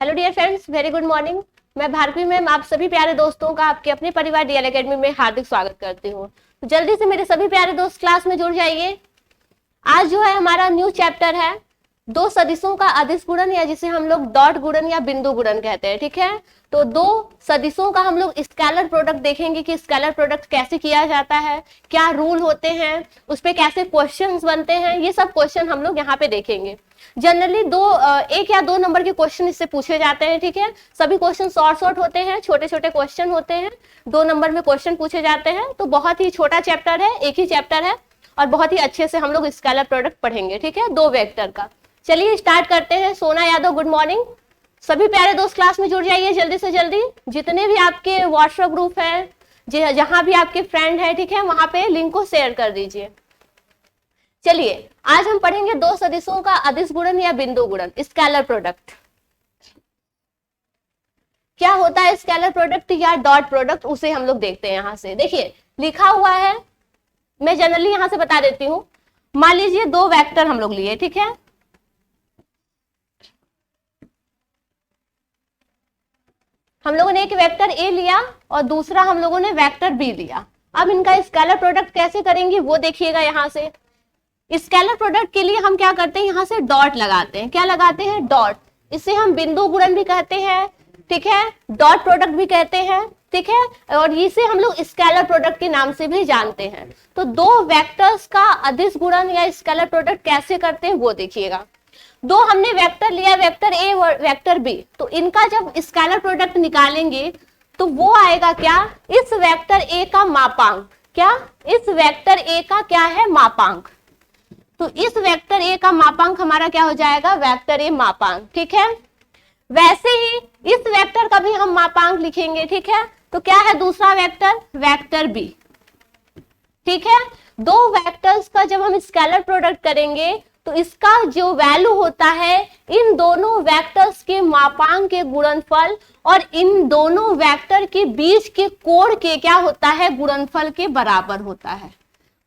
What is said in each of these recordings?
Hello dear friends, very good morning. मैं Bharti ma'am आप सभी प्यारे दोस्तों का आपके अपने परिवार डीएल एकेडमी में हार्दिक स्वागत करती हूँ। तो जल्दी से मेरे सभी प्यारे दोस्त क्लास में जुड़ जाइए। आज जो है हमारा न्यू चैप्टर है दो सदिशों का अदिश गुणन, या जिसे हम लोग डॉट गुणन या बिंदु गुणन कहते हैं। ठीक है, तो दो सदिशों का हम लोग स्केलर प्रोडक्ट देखेंगे कि स्केलर प्रोडक्ट कैसे किया जाता है, क्या रूल होते हैं, उस पर कैसे क्वेश्चंस बनते हैं, ये सब क्वेश्चन हम लोग यहाँ पे देखेंगे। जनरली एक या दो नंबर के क्वेश्चन इससे पूछे जाते हैं। ठीक है, सभी क्वेश्चन शॉर्ट होते हैं, छोटे छोटे क्वेश्चन होते हैं, 2 नंबर में क्वेश्चन पूछे जाते हैं। तो बहुत ही छोटा चैप्टर है, एक ही चैप्टर है और बहुत ही अच्छे से हम लोग स्केलर प्रोडक्ट पढ़ेंगे। ठीक है, 2 वेक्टर का। चलिए स्टार्ट करते हैं। सोना यादव, गुड मॉर्निंग। सभी प्यारे दोस्त क्लास में जुड़ जाइए जल्दी से जल्दी। जितने भी आपके व्हाट्सएप ग्रुप है, जहां भी आपके फ्रेंड है, ठीक है, वहां पे लिंक को शेयर कर दीजिए। चलिए आज हम पढ़ेंगे दो सदिशों का अदिश गुणन या बिंदु गुणन, स्केलर प्रोडक्ट। क्या होता है स्केलर प्रोडक्ट या डॉट प्रोडक्ट, उसे हम लोग देखते हैं। यहां से देखिए लिखा हुआ है, मैं जनरली यहां से बता देती हूं। मान लीजिए 2 वेक्टर हम लोग लिए, ठीक है, हम लोगों ने एक वेक्टर ए लिया और दूसरा हम लोगों ने वेक्टर बी लिया। अब इनका स्केलर प्रोडक्ट कैसे करेंगे वो देखिएगा। यहां से स्केलर प्रोडक्ट के लिए हम क्या करते हैं, यहां से डॉट लगाते हैं। क्या लगाते हैं? डॉट। इसे हम बिंदु गुणन भी कहते हैं, ठीक है, डॉट प्रोडक्ट भी कहते हैं, ठीक है, और इसे हम लोग स्केलर प्रोडक्ट के नाम से भी जानते हैं। तो 2 वेक्टर्स का अदिश गुणन या स्केलर प्रोडक्ट कैसे करते हैं वो देखिएगा। 2 हमने वेक्टर लिया, वेक्टर ए और वेक्टर बी, तो इनका जब स्केलर प्रोडक्ट निकालेंगे तो वो आएगा क्या, इस वेक्टर ए का मापांक। क्या? इस वेक्टर ए का क्या है? मापांक। तो इस वेक्टर ए का मापांक हमारा क्या हो जाएगा? वेक्टर ए मापांक। ठीक है, वैसे ही इस वेक्टर का भी हम मापांक लिखेंगे। ठीक है, तो क्या है दूसरा वेक्टर? Vector B. ठीक है, 2 वेक्टर्स का जब हम स्केलर प्रोडक्ट करेंगे तो इसका जो वैल्यू होता है इन दोनों वेक्टर्स के मापांक के गुणनफल और इन दोनों वेक्टर के बीच के कोण के क्या होता है? गुणनफल के बराबर होता है।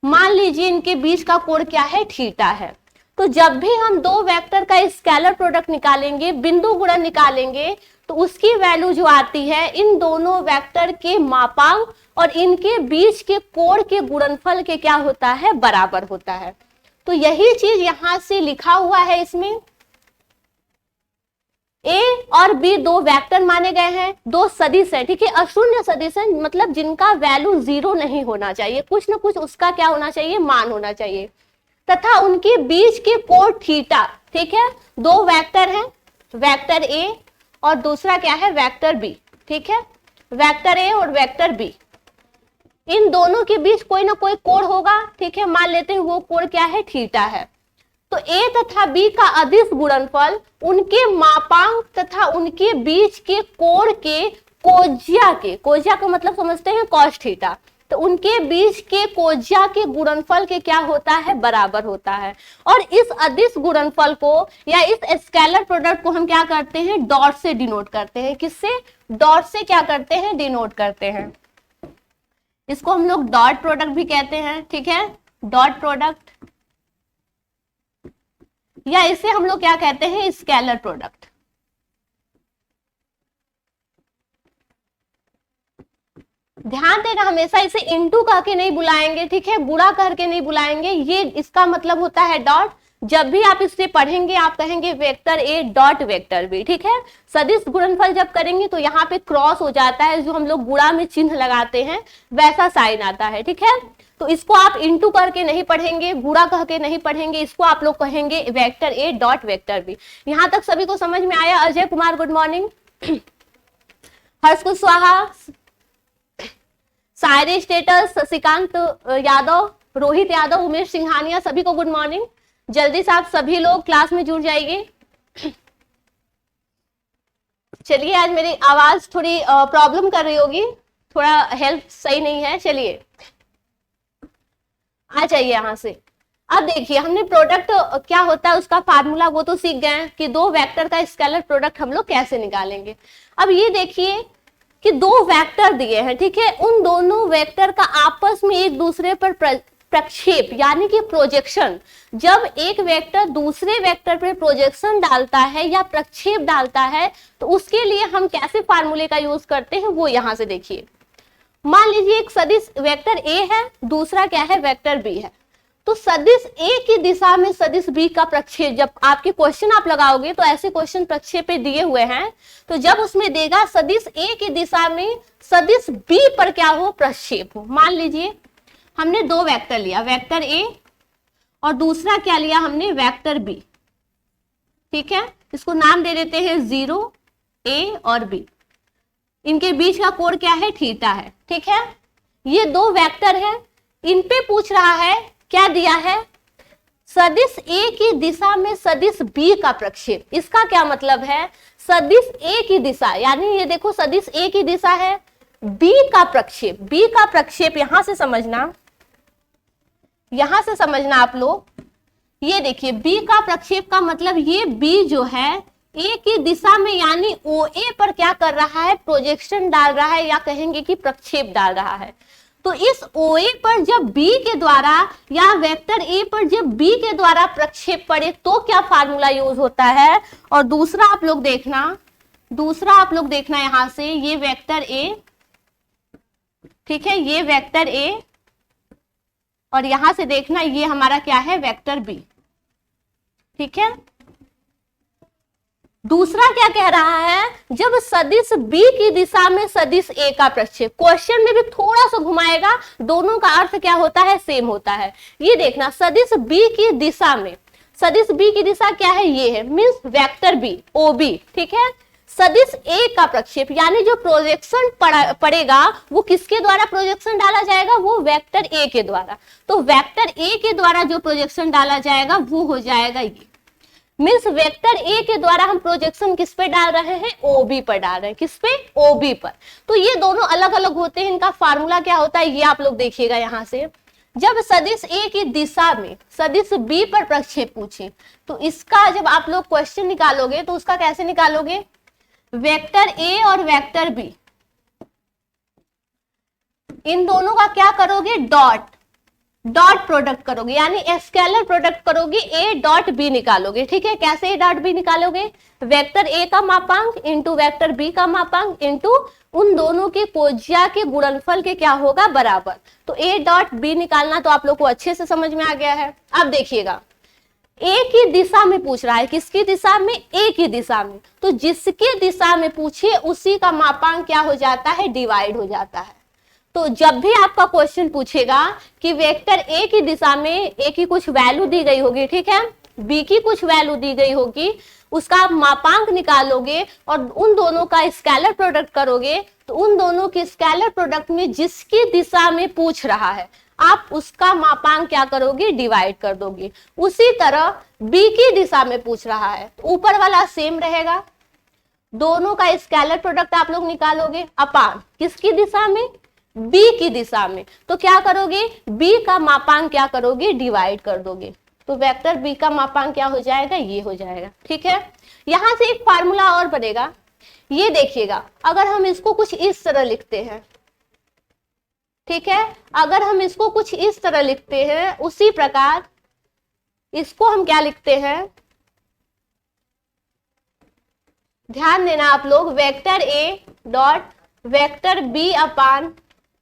मान लीजिए इनके बीच का कोण क्या है? थीटा है। तो जब भी हम 2 वेक्टर का स्केलर प्रोडक्ट निकालेंगे, बिंदु गुणन निकालेंगे, तो उसकी वैल्यू जो आती है इन दोनों वेक्टर के मापांक और इनके बीच के कोण के गुणनफल के क्या होता है? बराबर होता है। तो यही चीज यहां से लिखा हुआ है। इसमें ए और बी 2 वेक्टर माने गए हैं, 2 सदिश है, ठीक है, अशून्य सदिश है, मतलब जिनका वैल्यू 0 नहीं होना चाहिए, कुछ ना कुछ उसका क्या होना चाहिए? मान होना चाहिए, तथा उनके बीच के कोण थीटा। ठीक है, 2 वेक्टर हैं, वेक्टर ए और दूसरा क्या है? Vector B. ठीक है, वेक्टर ए और वेक्टर बी, इन दोनों के बीच कोई ना कोई कोण होगा। ठीक है, मान लेते हैं वो कोण क्या है? थीटा है। तो ए तथा बी का अदिश गुणनफल उनके मापांक तथा उनके बीच के कोण के कोज्या का मतलब समझते हैं कॉस थीटा, तो उनके बीच के कोज्या के गुणनफल के क्या होता है? बराबर होता है। और इस अदिश गुणनफल को या इस स्केलर प्रोडक्ट को हम क्या करते हैं? डॉट से डिनोट करते हैं। किससे? डॉट से क्या करते हैं? डिनोट करते हैं। इसको हम लोग डॉट प्रोडक्ट भी कहते हैं। ठीक है, डॉट प्रोडक्ट, या इसे हम लोग क्या कहते हैं? Scalar product. ध्यान देना, हमेशा इसे इनटू कह के नहीं बुलाएंगे, ठीक है, गुणा करके नहीं बुलाएंगे, ये इसका मतलब होता है डॉट। जब भी आप इसे पढ़ेंगे आप कहेंगे vector A dot vector B. ठीक है, सदिश गुणनफल जब करेंगे तो यहाँ पे क्रॉस हो जाता है, जो हम लोग गुणा में चिन्ह लगाते हैं वैसा साइन आता है। ठीक है, तो इसको आप इंटू करके नहीं पढ़ेंगे, गुणा कह के नहीं पढ़ेंगे, इसको आप लोग कहेंगे vector A dot vector B. यहां तक सभी को समझ में आया? Ajay Kumar good morning, Harsh Kushwaha, Shayari status, Shashikant Yadav, Rohit Yadav, Umesh Singhania, सभी को गुड मॉर्निंग। जल्दी से आप सभी लोग क्लास में जुड़ जाइए। चलिए, आज मेरी आवाज थोड़ी प्रॉब्लम कर रही होगी, थोड़ा हेल्थ सही नहीं है। चलिए आ जाइए यहां से। अब देखिए हमने प्रोडक्ट क्या होता है उसका फार्मूला वो तो सीख गए हैं कि 2 वेक्टर का स्केलर प्रोडक्ट हम लोग कैसे निकालेंगे। अब ये देखिए कि 2 वेक्टर दिए हैं, ठीक है, उन दोनों वेक्टर का आपस में एक दूसरे पर प्रक्षेप यानी कि प्रोजेक्शन, जब एक वेक्टर दूसरे वेक्टर पे प्रोजेक्शन डालता है या प्रक्षेप डालता है तो उसके लिए हम कैसे फार्मूले का यूज करते हैं वो यहां से देखिए। मान लीजिए एक सदिश वेक्टर ए है, दूसरा क्या है वेक्टर बी है, तो सदिश ए की दिशा में सदिश बी का प्रक्षेप, जब आपके क्वेश्चन आप लगाओगे तो ऐसे क्वेश्चन प्रक्षेप पे दिए हुए हैं, तो जब उसमें देगा सदिश ए की दिशा में सदिश बी पर क्या हो प्रक्षेप हो। मान लीजिए हमने दो वेक्टर लिया, वेक्टर ए और दूसरा क्या लिया हमने वेक्टर बी, ठीक है, इसको नाम दे देते हैं 0 ए और बी, इनके बीच का कोण क्या है थीटा है, ठीक है। ये दो वेक्टर है, इन पे पूछ रहा है क्या दिया है सदिश ए की दिशा में सदिश बी का प्रक्षेप। इसका क्या मतलब है सदिश ए की दिशा यानी ये देखो सदिश ए की दिशा है, बी का प्रक्षेप, बी का प्रक्षेप यहां से समझना, यहां से समझना आप लोग, ये देखिए बी का प्रक्षेप का मतलब ये बी जो है ए की दिशा में यानी ओ ए पर क्या कर रहा है प्रोजेक्शन डाल रहा है या कहेंगे कि प्रक्षेप डाल रहा है। तो इस ओ ए पर जब बी के द्वारा या वेक्टर ए पर जब बी के द्वारा प्रक्षेप पड़े तो क्या फार्मूला यूज होता है। और दूसरा आप लोग देखना यहां से ये वेक्टर ए, ठीक है, ये वेक्टर ए और यहां से देखना ये हमारा क्या है वेक्टर बी, ठीक है। दूसरा क्या कह रहा है जब सदिश बी की दिशा में सदिश ए का प्रक्षेप, क्वेश्चन में भी थोड़ा सा घुमाएगा, दोनों का अर्थ क्या होता है सेम होता है। ये देखना सदिश बी की दिशा में, सदिश बी की दिशा क्या है ये है means vector B O B, ठीक है, सदिश ए का प्रक्षेप यानी जो प्रोजेक्शन पड़ेगा वो किसके द्वारा प्रोजेक्शन डाला जाएगा वो वेक्टर ए के द्वारा। तो वेक्टर ए के द्वारा जो प्रोजेक्शन डाला जाएगा वो हो जाएगा ये, मीन्स वेक्टर ए के द्वारा हम प्रोजेक्शन किस पे डाल रहे हैं ओबी पर डाल रहे हैं, किस पे ओबी पर। तो ये दोनों अलग अलग होते हैं, इनका फार्मूला क्या होता है ये आप लोग देखिएगा यहां से। जब सदिश ए की दिशा में सदिश बी पर प्रक्षेप पूछे तो इसका जब आप लोग क्वेश्चन निकालोगे तो उसका कैसे निकालोगे, वेक्टर ए और वेक्टर बी इन दोनों का क्या करोगे डॉट प्रोडक्ट करोगे यानी स्केलर प्रोडक्ट करोगे, ए डॉट बी निकालोगे, ठीक है। कैसे ए डॉट बी निकालोगे, वेक्टर ए का मापांक इंटू वेक्टर बी का मापांक इंटू उन दोनों के कोज्या के गुणनफल के क्या होगा बराबर। तो ए डॉट बी निकालना तो आप लोग को अच्छे से समझ में आ गया है। अब देखिएगा ए की दिशा में पूछ रहा है, किसकी दिशा में ए की दिशा में, तो जिसके दिशा में पूछे उसी का मापांक क्या हो जाता है डिवाइड हो जाता है। तो जब भी आपका क्वेश्चन पूछेगा कि वेक्टर ए की दिशा में ए की कुछ वैल्यू दी गई होगी, ठीक है, बी की कुछ वैल्यू दी गई होगी, उसका आप मापांक निकालोगे और उन दोनों का स्केलर प्रोडक्ट करोगे, तो उन दोनों के स्केलर प्रोडक्ट में जिसकी दिशा में पूछ रहा है आप उसका मापांक क्या करोगे डिवाइड कर दोगे। उसी तरह बी की दिशा में पूछ रहा है तो ऊपर वाला सेम रहेगा, दोनों का स्केलर प्रोडक्ट आप लोग निकालोगे अपान किसकी दिशा में बी की दिशा में, तो क्या करोगे बी का मापांक क्या करोगे डिवाइड कर दोगे। तो वेक्टर बी का मापांक क्या हो जाएगा ये हो जाएगा, ठीक है। यहां से एक फार्मूला और बनेगा, ये देखिएगा अगर हम इसको कुछ इस तरह लिखते हैं, ठीक है, अगर हम इसको कुछ इस तरह लिखते हैं उसी प्रकार इसको हम क्या लिखते हैं, ध्यान देना आप लोग, vector A dot vector B upon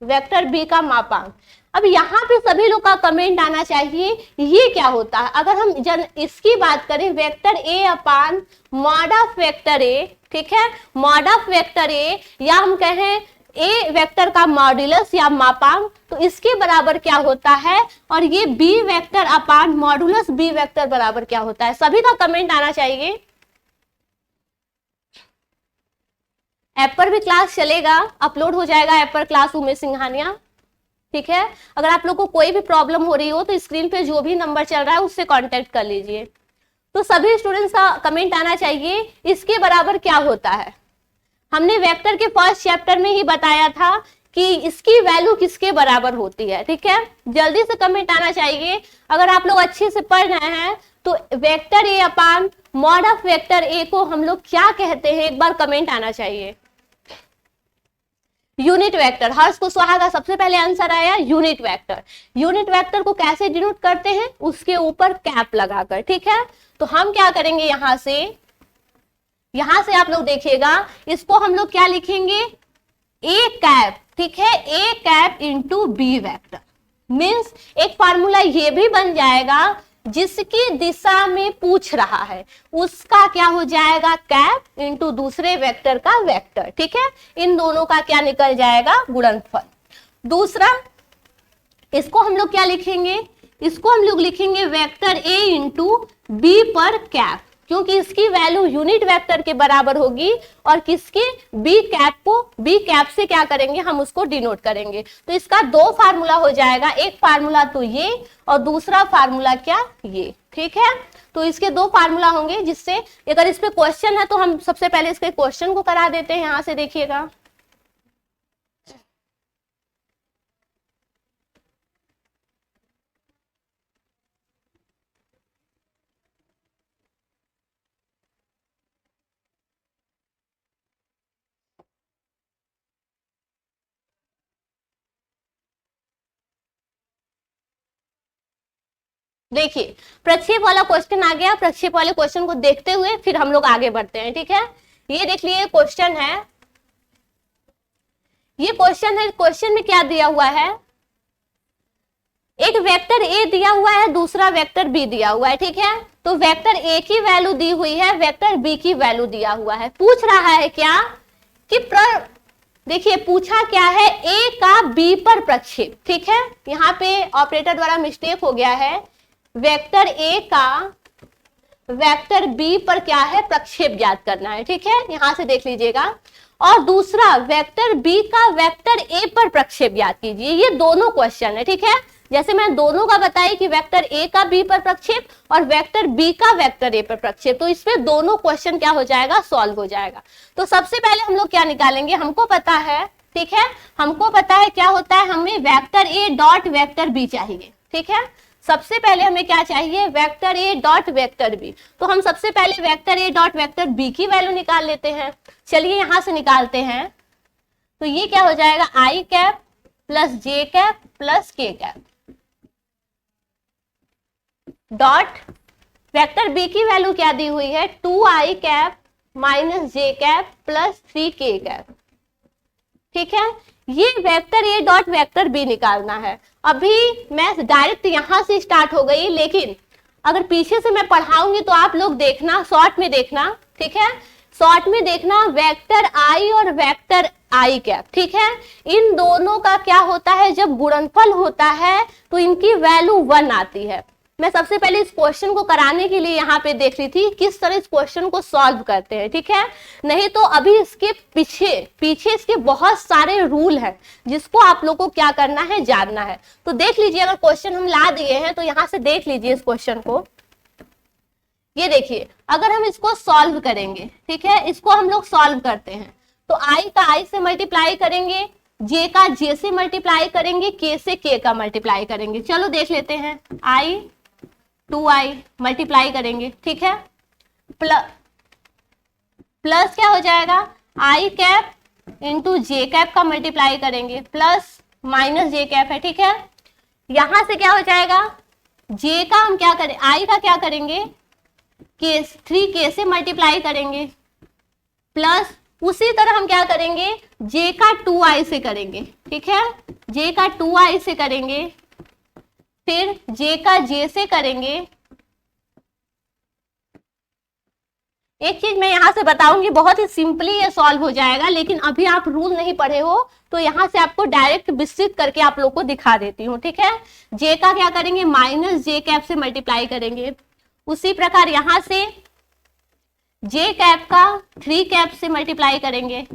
vector B का मापांक। अब यहाँ पे सभी लोग का कमेंट आना चाहिए ये क्या होता है। अगर हम इसकी बात करें vector A upon mod of vector ए, ठीक है, मॉड ऑफ वेक्टर ए या हम कहें ए वेक्टर का मॉड्यूलस या मापांक, तो इसके बराबर क्या होता है, और ये बी वेक्टर अपान मॉड्यूलस बी वेक्टर बराबर क्या होता है। सभी का कमेंट आना चाहिए। ऐप पर भी क्लास चलेगा, अपलोड हो जाएगा ऐप पर क्लास उमेश सिंघानिया, ठीक है। अगर आप लोग को कोई भी प्रॉब्लम हो रही हो तो स्क्रीन पे जो भी नंबर चल रहा है उससे कांटेक्ट कर लीजिए। तो सभी स्टूडेंट्स का कमेंट आना चाहिए इसके बराबर क्या होता है। हमने वेक्टर के फर्स्ट चैप्टर में ही बताया था कि इसकी वैल्यू किसके बराबर होती है, ठीक है। जल्दी से कमेंट आना चाहिए। अगर आप लोग अच्छे से पढ़ रहे हैं तो vector A upon mod of vector ए को हम लोग क्या कहते हैं एक बार कमेंट आना चाहिए। यूनिट वेक्टर, हर्ष कुशवाहा का सबसे पहले आंसर आया यूनिट वेक्टर। यूनिट वेक्टर को कैसे डिनोट करते हैं, उसके ऊपर कैप लगाकर, ठीक है। तो हम क्या करेंगे, यहां से आप लोग देखिएगा, इसको हम लोग क्या लिखेंगे, ए कैप, ठीक है, A cap into B vector. Means एक फार्मूला ये भी बन जाएगा, जिसकी दिशा में पूछ रहा है उसका क्या हो जाएगा, कैप इंटू दूसरे वेक्टर का वेक्टर, ठीक है। इन दोनों का क्या निकल जाएगा, गुणनफल। दूसरा, इसको हम लोग क्या लिखेंगे, इसको हम लोग लिखेंगे वेक्टर ए इंटू बी पर कैप, क्योंकि इसकी वैल्यू यूनिट वेक्टर के बराबर होगी और किसके, बी कैप को, बी कैप से क्या करेंगे, हम उसको डिनोट करेंगे। तो इसका दो फार्मूला हो जाएगा, एक फार्मूला तो ये और दूसरा फार्मूला क्या, ये, ठीक है। तो इसके दो फार्मूला होंगे, जिससे अगर इस पे क्वेश्चन है तो हम सबसे पहले इसके क्वेश्चन को करा देते हैं। यहां से देखिएगा, देखिए प्रक्षेप वाला क्वेश्चन आ गया। प्रक्षेप वाले क्वेश्चन को देखते हुए फिर हम लोग आगे बढ़ते हैं, ठीक है। ये देख लिए क्वेश्चन है, ये क्वेश्चन है। क्वेश्चन में क्या दिया हुआ है, एक वेक्टर ए दिया हुआ है, दूसरा वेक्टर बी दिया हुआ है, ठीक है। तो वेक्टर ए की वैल्यू दी हुई है, वेक्टर बी की वैल्यू दिया हुआ है। पूछ रहा है क्या कि देखिए पूछा क्या है, ए का बी पर प्रक्षेप, ठीक है। यहाँ पे ऑपरेटर द्वारा मिस्टेक हो गया है, वेक्टर ए का वेक्टर बी पर क्या है, प्रक्षेप ज्ञात करना है, ठीक है। यहां से देख लीजिएगा। और दूसरा वेक्टर बी का वेक्टर ए पर प्रक्षेप ज्ञात कीजिए। ये दोनों क्वेश्चन है, ठीक है। जैसे मैं दोनों का बताई कि वेक्टर ए का बी पर प्रक्षेप और वेक्टर बी का वेक्टर ए पर प्रक्षेप, तो इसमें दोनों क्वेश्चन क्या हो जाएगा, सॉल्व हो जाएगा। तो सबसे पहले हम लोग क्या निकालेंगे, हमको पता है, ठीक है, हमको पता है क्या होता है, हमें vector A dot vector B चाहिए, ठीक है। सबसे पहले हमें क्या चाहिए, vector A dot vector B. तो हम सबसे पहले vector A dot vector B की वैल्यू निकाल लेते हैं। चलिए यहां से निकालते हैं। तो ये क्या हो जाएगा, I cap plus J cap plus K cap dot vector B की वैल्यू क्या दी हुई है, 2i cap minus J cap plus 3k cap, ठीक है। ये vector A dot vector B निकालना है। अभी मैं डायरेक्ट यहां से स्टार्ट हो गई, लेकिन अगर पीछे से मैं पढ़ाऊंगी तो आप लोग देखना, शॉर्ट में देखना, ठीक है। शॉर्ट में देखना वेक्टर आई और वेक्टर आई कैप, ठीक है। इन दोनों का क्या होता है, जब गुणनफल होता है तो इनकी वैल्यू 1 आती है। मैं सबसे पहले इस क्वेश्चन को कराने के लिए यहाँ पे देख रही थी किस तरह इस क्वेश्चन को सॉल्व करते हैं, ठीक है। नहीं तो अभी इसके पीछे इसके बहुत सारे रूल हैं, जिसको आप लोग को क्या करना है, जानना है। तो देख लीजिए, अगर क्वेश्चन हम ला दिए हैं तो यहाँ से देख लीजिए इस क्वेश्चन को। ये देखिए, अगर हम इसको सॉल्व करेंगे, ठीक है, इसको हम लोग सॉल्व करते हैं तो आई का आई से मल्टीप्लाई करेंगे, जे का जे से मल्टीप्लाई करेंगे, के से के का मल्टीप्लाई करेंगे। चलो देख लेते हैं, आई 2i मल्टीप्लाई करेंगे, ठीक है, प्लस क्या हो जाएगा, I cap into J cap का मल्टीप्लाई करेंगे, प्लस माइनस जे कैप है, ठीक है। यहां से क्या हो जाएगा, जे का हम क्या करें, आई का क्या करेंगे, के 3k से मल्टीप्लाई करेंगे, प्लस उसी तरह हम क्या करेंगे, जे का 2i से करेंगे, ठीक है, जे का 2i से करेंगे, फिर जे का जे से करेंगे। एक चीज मैं यहां से बताऊंगी, बहुत ही सिंपली ये सॉल्व हो जाएगा, लेकिन अभी आप रूल नहीं पढ़े हो तो यहां से आपको डायरेक्ट विस्तृत करके आप लोग को दिखा देती हूँ, ठीक है। जे का क्या करेंगे, माइनस जे कैप से मल्टीप्लाई करेंगे। उसी प्रकार यहां से जे कैप का 3 कैप से मल्टीप्लाई करेंगे,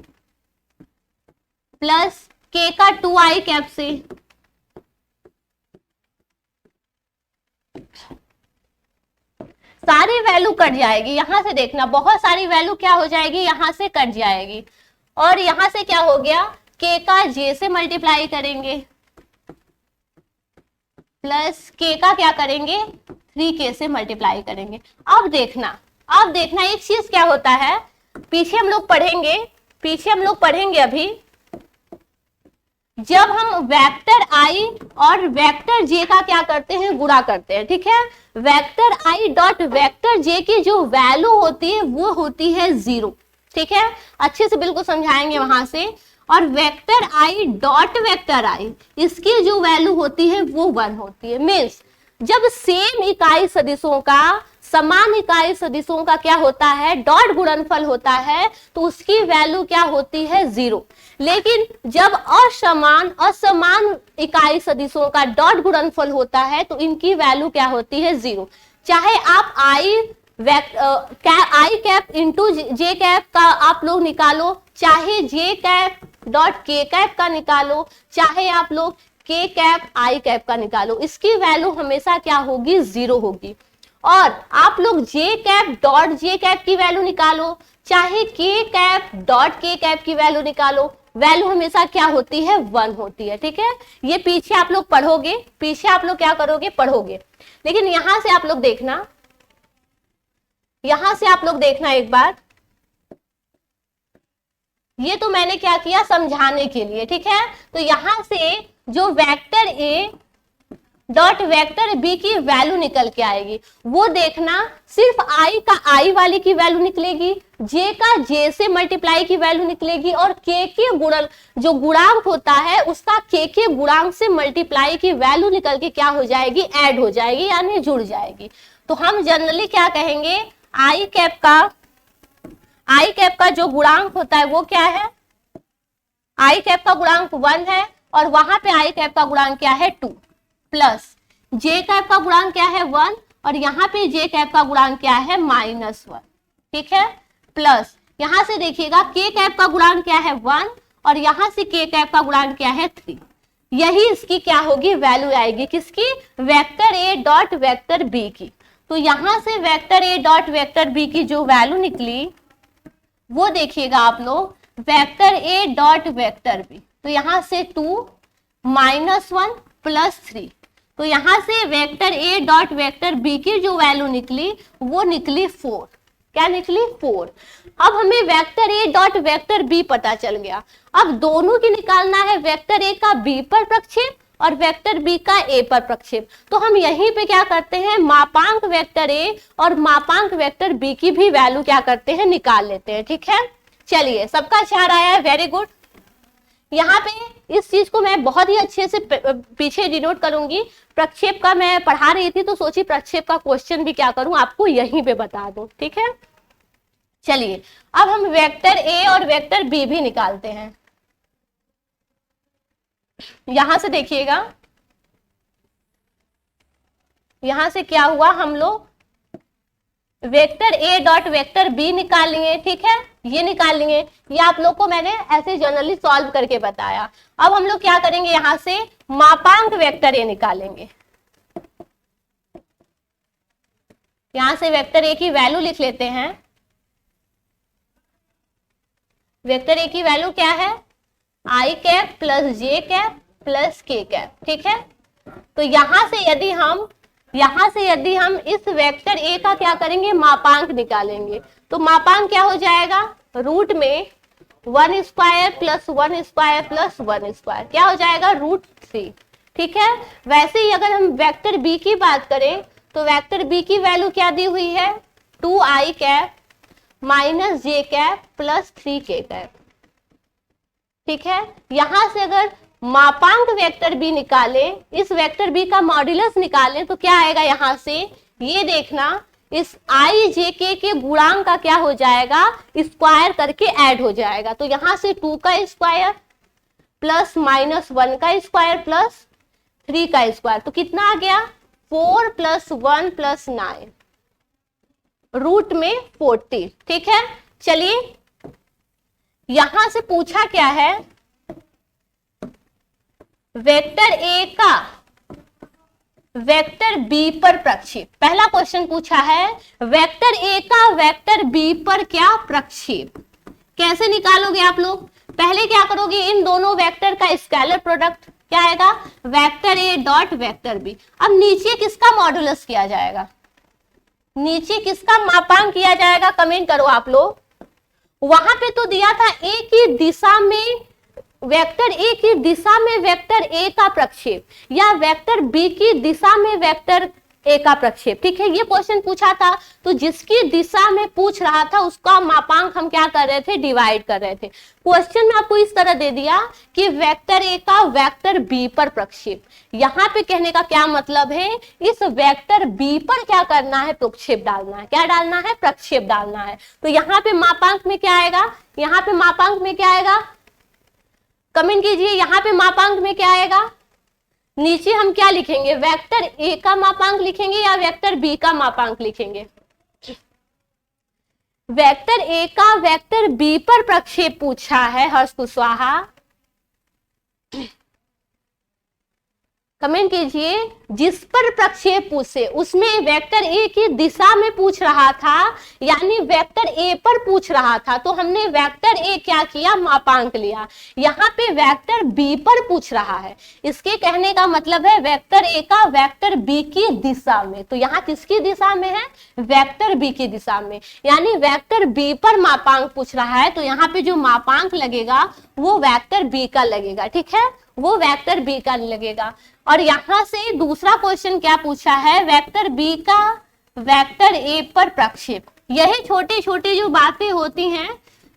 प्लस के का 2i कैप से, सारी वैल्यू कट जाएगी। यहां से देखना, बहुत सारी वैल्यू क्या हो जाएगी, यहां से कट जाएगी। और यहां से क्या हो गया, के का जे से मल्टीप्लाई करेंगे, प्लस के का क्या करेंगे, 3k से मल्टीप्लाई करेंगे। अब देखना एक चीज क्या होता है, पीछे हम लोग पढ़ेंगे अभी जब हम वेक्टर आई और वेक्टर जे का क्या करते हैं, गुणा करते हैं, ठीक है। वेक्टर आई डॉट वेक्टर जे की जो वैल्यू होती है वो होती है 0, ठीक है। अच्छे से बिल्कुल समझाएंगे वहां से। और वेक्टर आई डॉट वेक्टर आई, इसकी जो वैल्यू होती है वो 1 होती है। मीन्स जब सेम इकाई सदिशों का, समान इकाई सदिशों का क्या होता है, डॉट गुणनफल होता है, तो उसकी वैल्यू क्या होती है, 0। लेकिन जब असमान इकाई सदिशों का डॉट गुणनफल होता है तो इनकी वैल्यू क्या होती है, 0। चाहे आप आई कैप इंटू जे कैप का आप लोग निकालो, चाहे जे कैप डॉट के कैप का निकालो, चाहे आप लोग के कैप आई कैप का निकालो, इसकी वैल्यू हमेशा क्या होगी, 0 होगी। और आप लोग जे कैप डॉट जे कैप की वैल्यू निकालो, चाहे के कैप डॉट के कैप की वैल्यू निकालो, वैल्यू हमेशा क्या होती है, 1 होती है, ठीक है। ये पीछे आप लोग पढ़ोगे, पीछे आप लोग क्या करोगे, पढ़ोगे। लेकिन यहां से आप लोग देखना, यहां से आप लोग देखना एक बार, ये तो मैंने क्या किया समझाने के लिए, ठीक है। तो यहां से जो vector A dot vector B की वैल्यू निकल के आएगी, वो देखना, सिर्फ आई का आई वाली की वैल्यू निकलेगी, जे का जे से मल्टीप्लाई की वैल्यू निकलेगी, और के गुणन जो गुणांक होता है उसका के गुणांक से मल्टीप्लाई की वैल्यू निकल के क्या हो जाएगी, ऐड हो जाएगी, यानी जुड़ जाएगी। तो हम जनरली क्या कहेंगे, आई कैप का जो गुणांक होता है वो क्या है, आई कैप का गुणांक 1 है, और वहां पे आई कैप का गुणांक क्या है, 2, प्लस जे कैप का गुणांक क्या है, 1, और यहाँ पे जे कैप का गुणांक क्या है, -1, ठीक है। प्लस यहां से देखिएगा के कैप का गुणांक क्या है, 1, और यहां से के कैप का गुणांक क्या है, 3। यही इसकी क्या होगी, वैल्यू आएगी, किसकी, vector A dot vector B की। तो यहां से vector A dot vector B की जो वैल्यू निकली वो देखिएगा आप लोग, vector A dot vector B, तो यहां से 2 -1 +3, तो यहां से vector A dot vector B की जो वैल्यू निकली वो निकली 4। क्या निकली, 4। अब हमें vector A dot vector B पता चल गया। अब दोनों की निकालना है, वेक्टर ए का बी पर प्रक्षेप और वेक्टर बी का ए पर प्रक्षेप। तो हम यहीं पे क्या करते हैं, मापांक वेक्टर ए और मापांक वेक्टर बी की भी वैल्यू क्या करते हैं, निकाल लेते हैं, ठीक है। चलिए, सबका 4 आया है, वेरी गुड। यहाँ पे इस चीज को मैं बहुत ही अच्छे से पीछे डिनोट करूंगी। प्रक्षेप का मैं पढ़ा रही थी तो सोची प्रक्षेप का क्वेश्चन भी क्या करूं, आपको यहीं पे बता दूं, ठीक है। चलिए, अब हम वेक्टर ए और वेक्टर बी भी निकालते हैं। यहां से देखिएगा, यहां से क्या हुआ, हम लोग vector A dot vector B निकाल लिए, ठीक है, ये निकाल लिए। ये आप लोग को मैंने ऐसे जनरली सॉल्व करके बताया। अब हम लोग क्या करेंगे, यहां से मापांक वेक्टर ए निकालेंगे। यहां से वेक्टर ए की वैल्यू लिख लेते हैं। वेक्टर ए की वैल्यू क्या है, आई cap plus J cap plus K cap, ठीक है। तो यहां से यदि हम इस वेक्टर ए का क्या करेंगे, मापांक निकालेंगे, तो मापांक क्या हो जाएगा, रूट में 1 square plus 1 square plus 1 square, क्या हो जाएगा, √3, ठीक है। वैसे ही अगर हम वेक्टर बी की बात करें तो वेक्टर बी की वैल्यू क्या दी हुई है, 2i cap minus J cap plus 3k cap, ठीक है। यहां से अगर मापांक वेक्टर बी निकाले, इस वेक्टर बी का मॉड्यूलस निकालें, तो क्या आएगा, यहां से ये देखना, इस आई जे के गुणांक का क्या हो जाएगा, स्क्वायर करके ऐड हो जाएगा। तो यहां से 2 का स्क्वायर प्लस -1 का स्क्वायर प्लस 3 का स्क्वायर, तो कितना आ गया, 4 + 1 + 9, रूट में 40, ठीक है। चलिए, यहां से पूछा क्या है, वेक्टर ए का वेक्टर बी पर प्रक्षेप। पहला क्वेश्चन पूछा है, वेक्टर ए का वेक्टर बी पर क्या प्रक्षेप। कैसे निकालोगे आप लोग, पहले क्या करोगे, इन दोनों वेक्टर का स्केलर प्रोडक्ट, क्या आएगा, vector A dot vector B. अब नीचे किसका मॉड्यूलस किया जाएगा, नीचे किसका मापांक किया जाएगा, कमेंट करो आप लोग। वहां पे तो दिया था ए की दिशा में वेक्टर ए की दिशा में वेक्टर ए का प्रक्षेप या वेक्टर बी की दिशा में वेक्टर ए का प्रक्षेप। ठीक है, ये क्वेश्चन पूछा था, तो जिसकी दिशा में पूछ रहा था उसका मापांक हम क्या कर रहे थे, डिवाइड कर रहे थे। क्वेश्चन में आपको इस तरह दे दिया कि वेक्टर ए का वेक्टर बी पर प्रक्षेप। यहाँ पे कहने का क्या मतलब है, इस वेक्टर बी पर क्या करना है, प्रक्षेप डालना है। क्या डालना है, प्रक्षेप डालना है। तो यहाँ पे मापांक में क्या आएगा, यहाँ पे मापांक में क्या आएगा, कमेंट कीजिए। यहाँ पे मापांक में क्या आएगा, नीचे हम क्या लिखेंगे, वेक्टर ए का मापांक लिखेंगे या वेक्टर बी का मापांक लिखेंगे। वेक्टर ए का वेक्टर बी पर प्रक्षेप पूछा है हर्ष कुशवाहा, कमेंट कीजिए। जिस पर प्रक्षेप पूछे उसमें वेक्टर ए की दिशा में पूछ रहा था, यानी वेक्टर ए पर पूछ रहा था, तो हमने वेक्टर ए क्या किया, मापांक लिया। यहाँ पे वेक्टर बी पर पूछ रहा है, इसके कहने का मतलब है वेक्टर ए का वेक्टर बी की दिशा में। तो यहाँ किसकी दिशा में है, वेक्टर बी की दिशा में, यानी वेक्टर बी पर मापांक पूछ रहा है। तो यहाँ पे जो मापांक लगेगा वो वेक्टर बी का लगेगा। ठीक है, वो वेक्टर बी का लगेगा। और यहां से दूसरा क्वेश्चन क्या पूछा है, वेक्टर बी का वेक्टर ए पर प्रक्षेप। यही छोटी छोटी जो बातें होती हैं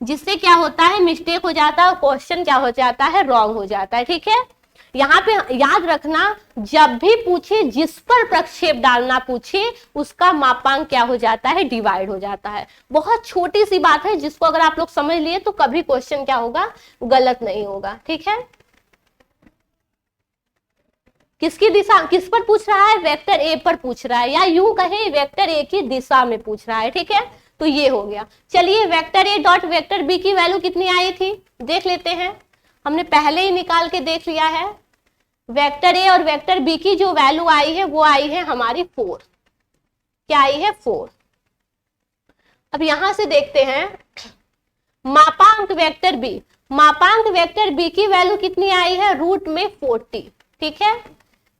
जिससे क्या होता है, मिस्टेक हो जाता है और क्वेश्चन क्या हो जाता है, रॉन्ग हो जाता है। ठीक है, यहाँ पे याद रखना, जब भी पूछे जिस पर प्रक्षेप डालना पूछे उसका मापांक क्या हो जाता है, डिवाइड हो जाता है। बहुत छोटी सी बात है जिसको अगर आप लोग समझ लिए तो कभी क्वेश्चन क्या होगा, गलत नहीं होगा। ठीक है, किसकी दिशा, किस पर पूछ रहा है, वेक्टर ए पर पूछ रहा है, या यूं कहें वेक्टर ए की दिशा में पूछ रहा है। ठीक है, तो ये हो गया। चलिए vector A dot vector B की वैल्यू कितनी आई थी देख लेते हैं। हमने पहले ही निकाल के देख लिया है। वेक्टर ए और वेक्टर बी की जो वैल्यू आई है वो आई है हमारी 4। क्या आई है, 4। अब यहां से देखते हैं मापांक वेक्टर बी, मापांक वेक्टर बी की वैल्यू कितनी आई है, रूट में 40। ठीक है,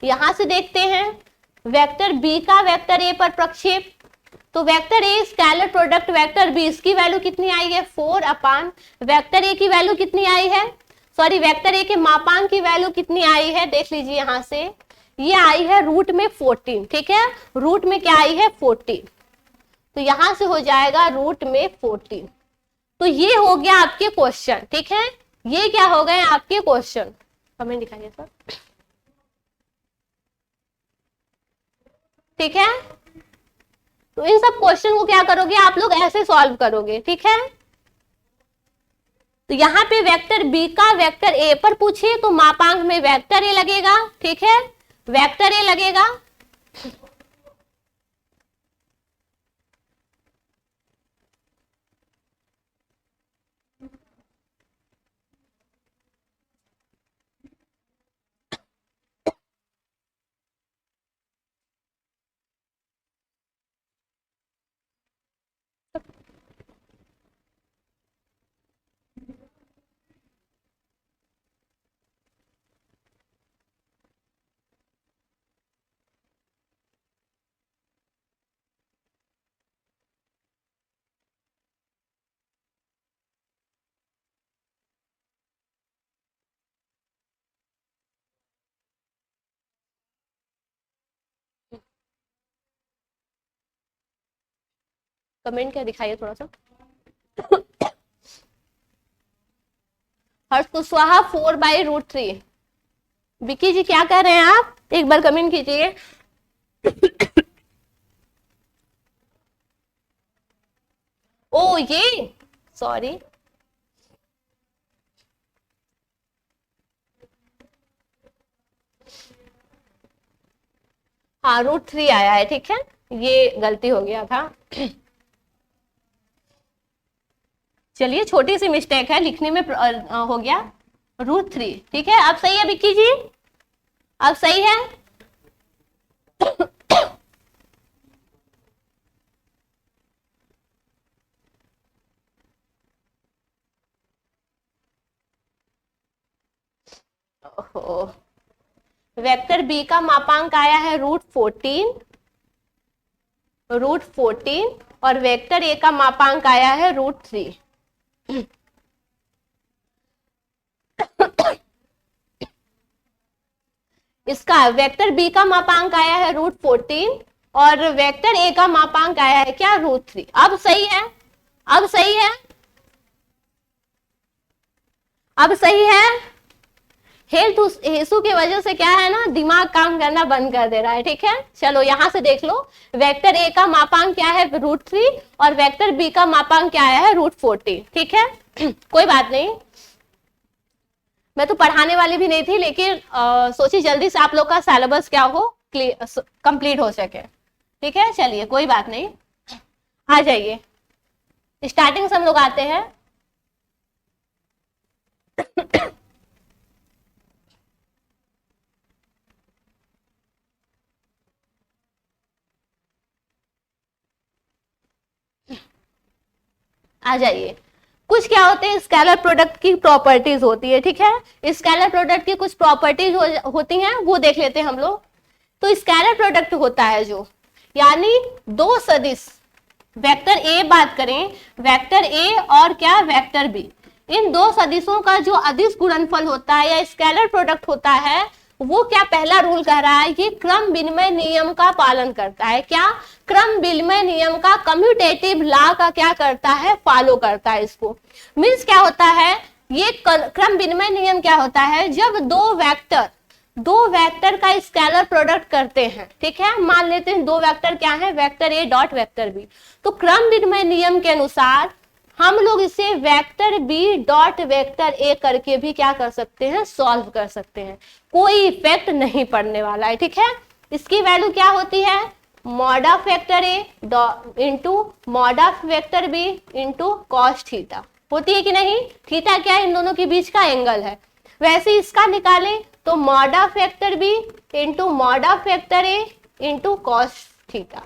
यहां से देखते हैं वेक्टर बी का वेक्टर ए पर प्रक्षेप। तो vector A scalar product vector B, इसकी वैल्यू कितनी आई है, 4 अपान वेक्टर ए की वैल्यू कितनी आई है, सॉरी वेक्टर ए के मापांक की वैल्यू कितनी आई है, देख लीजिए यहां से, ये आई है रूट में 14। ठीक है, रूट में क्या आई है, 14। तो यहां से हो जाएगा रूट में 14। तो ये हो गया आपके क्वेश्चन। ठीक है, ये क्या हो गए आपके क्वेश्चन, कमेंट दिखाइए सर। ठीक है, तो इन सब क्वेश्चन को क्या करोगे आप लोग, ऐसे सॉल्व करोगे। ठीक है, तो यहाँ पे वेक्टर बी का वेक्टर ए पर पूछे तो मापांक में वेक्टर ए लगेगा। ठीक है, वेक्टर ए लगेगा। कमेंट क्या दिखाइए थोड़ा सा। हर्ष कुशवाहा 4/√3। विकी जी क्या कह रहे हैं आप, एक बार कमेंट कीजिए। ओ ये सॉरी, हाँ √3 आया है। ठीक है, ये गलती हो गया था। चलिए छोटी सी मिस्टेक है, लिखने में हो गया √3। ठीक है, अब सही है विक्की जी, अब सही है। ओहो, वेक्टर बी का मापांक आया है √14, और वेक्टर ए का मापांक आया है √3। इसका वेक्टर बी का मापांक आया है √14 और वेक्टर ए का मापांक आया है क्या, √3। अब सही है, अब सही है, अब सही है। हेल्थ इशू की वजह से क्या है ना, दिमाग काम करना बंद कर दे रहा है, ठीक है। चलो यहां से देख लो, वेक्टर ए का मापांक क्या है √3 और वेक्टर बी का मापांक क्या आया है √14, ठीक है। कोई बात नहीं, मैं तो पढ़ाने वाली भी नहीं थी, लेकिन सोची जल्दी से आप लोग का सिलेबस क्या हो, कंप्लीट हो सके, ठीक है। चलिए कोई बात नहीं, आ जाइए, स्टार्टिंग से हम लोग आते हैं। आ जाइए, कुछ क्या होते हैं स्केलर प्रोडक्ट की प्रॉपर्टीज होती है, ठीक है। स्केलर प्रोडक्ट की कुछ प्रॉपर्टीज होती हैं, वो देख लेते हैं हम लोग। तो स्केलर प्रोडक्ट होता है जो, यानी दो सदिश, वेक्टर ए बात करें, वेक्टर ए और क्या वेक्टर बी, इन दो सदिशों का जो अदिश गुणनफल होता है या स्केलर प्रोडक्ट होता है, वो क्या पहला रूल कह रहा है, ये क्रम विनिमय नियम का पालन करता है। क्या, क्रम विनिमय नियम का, कम्यूटेटिव लॉ का क्या करता है, फॉलो करता है इसको। मीन्स क्या होता है, ये क्रम विनिमय नियम क्या होता है, जब दो वेक्टर का स्केलर प्रोडक्ट करते हैं, ठीक है। मान लेते हैं दो वेक्टर क्या है, vector A dot vector B, तो क्रम विनिमय नियम के अनुसार हम लोग इसे vector B dot vector A करके भी क्या कर सकते हैं, सॉल्व कर सकते हैं, कोई इफेक्ट नहीं पड़ने वाला है, ठीक है। इसकी वैल्यू क्या होती है, mod of vector A into mod of vector B into cos theta होती है कि नहीं। थीटा क्या है, इन दोनों के बीच का एंगल है। वैसे इसका निकालें तो mod of vector B into mod of vector A into cos theta,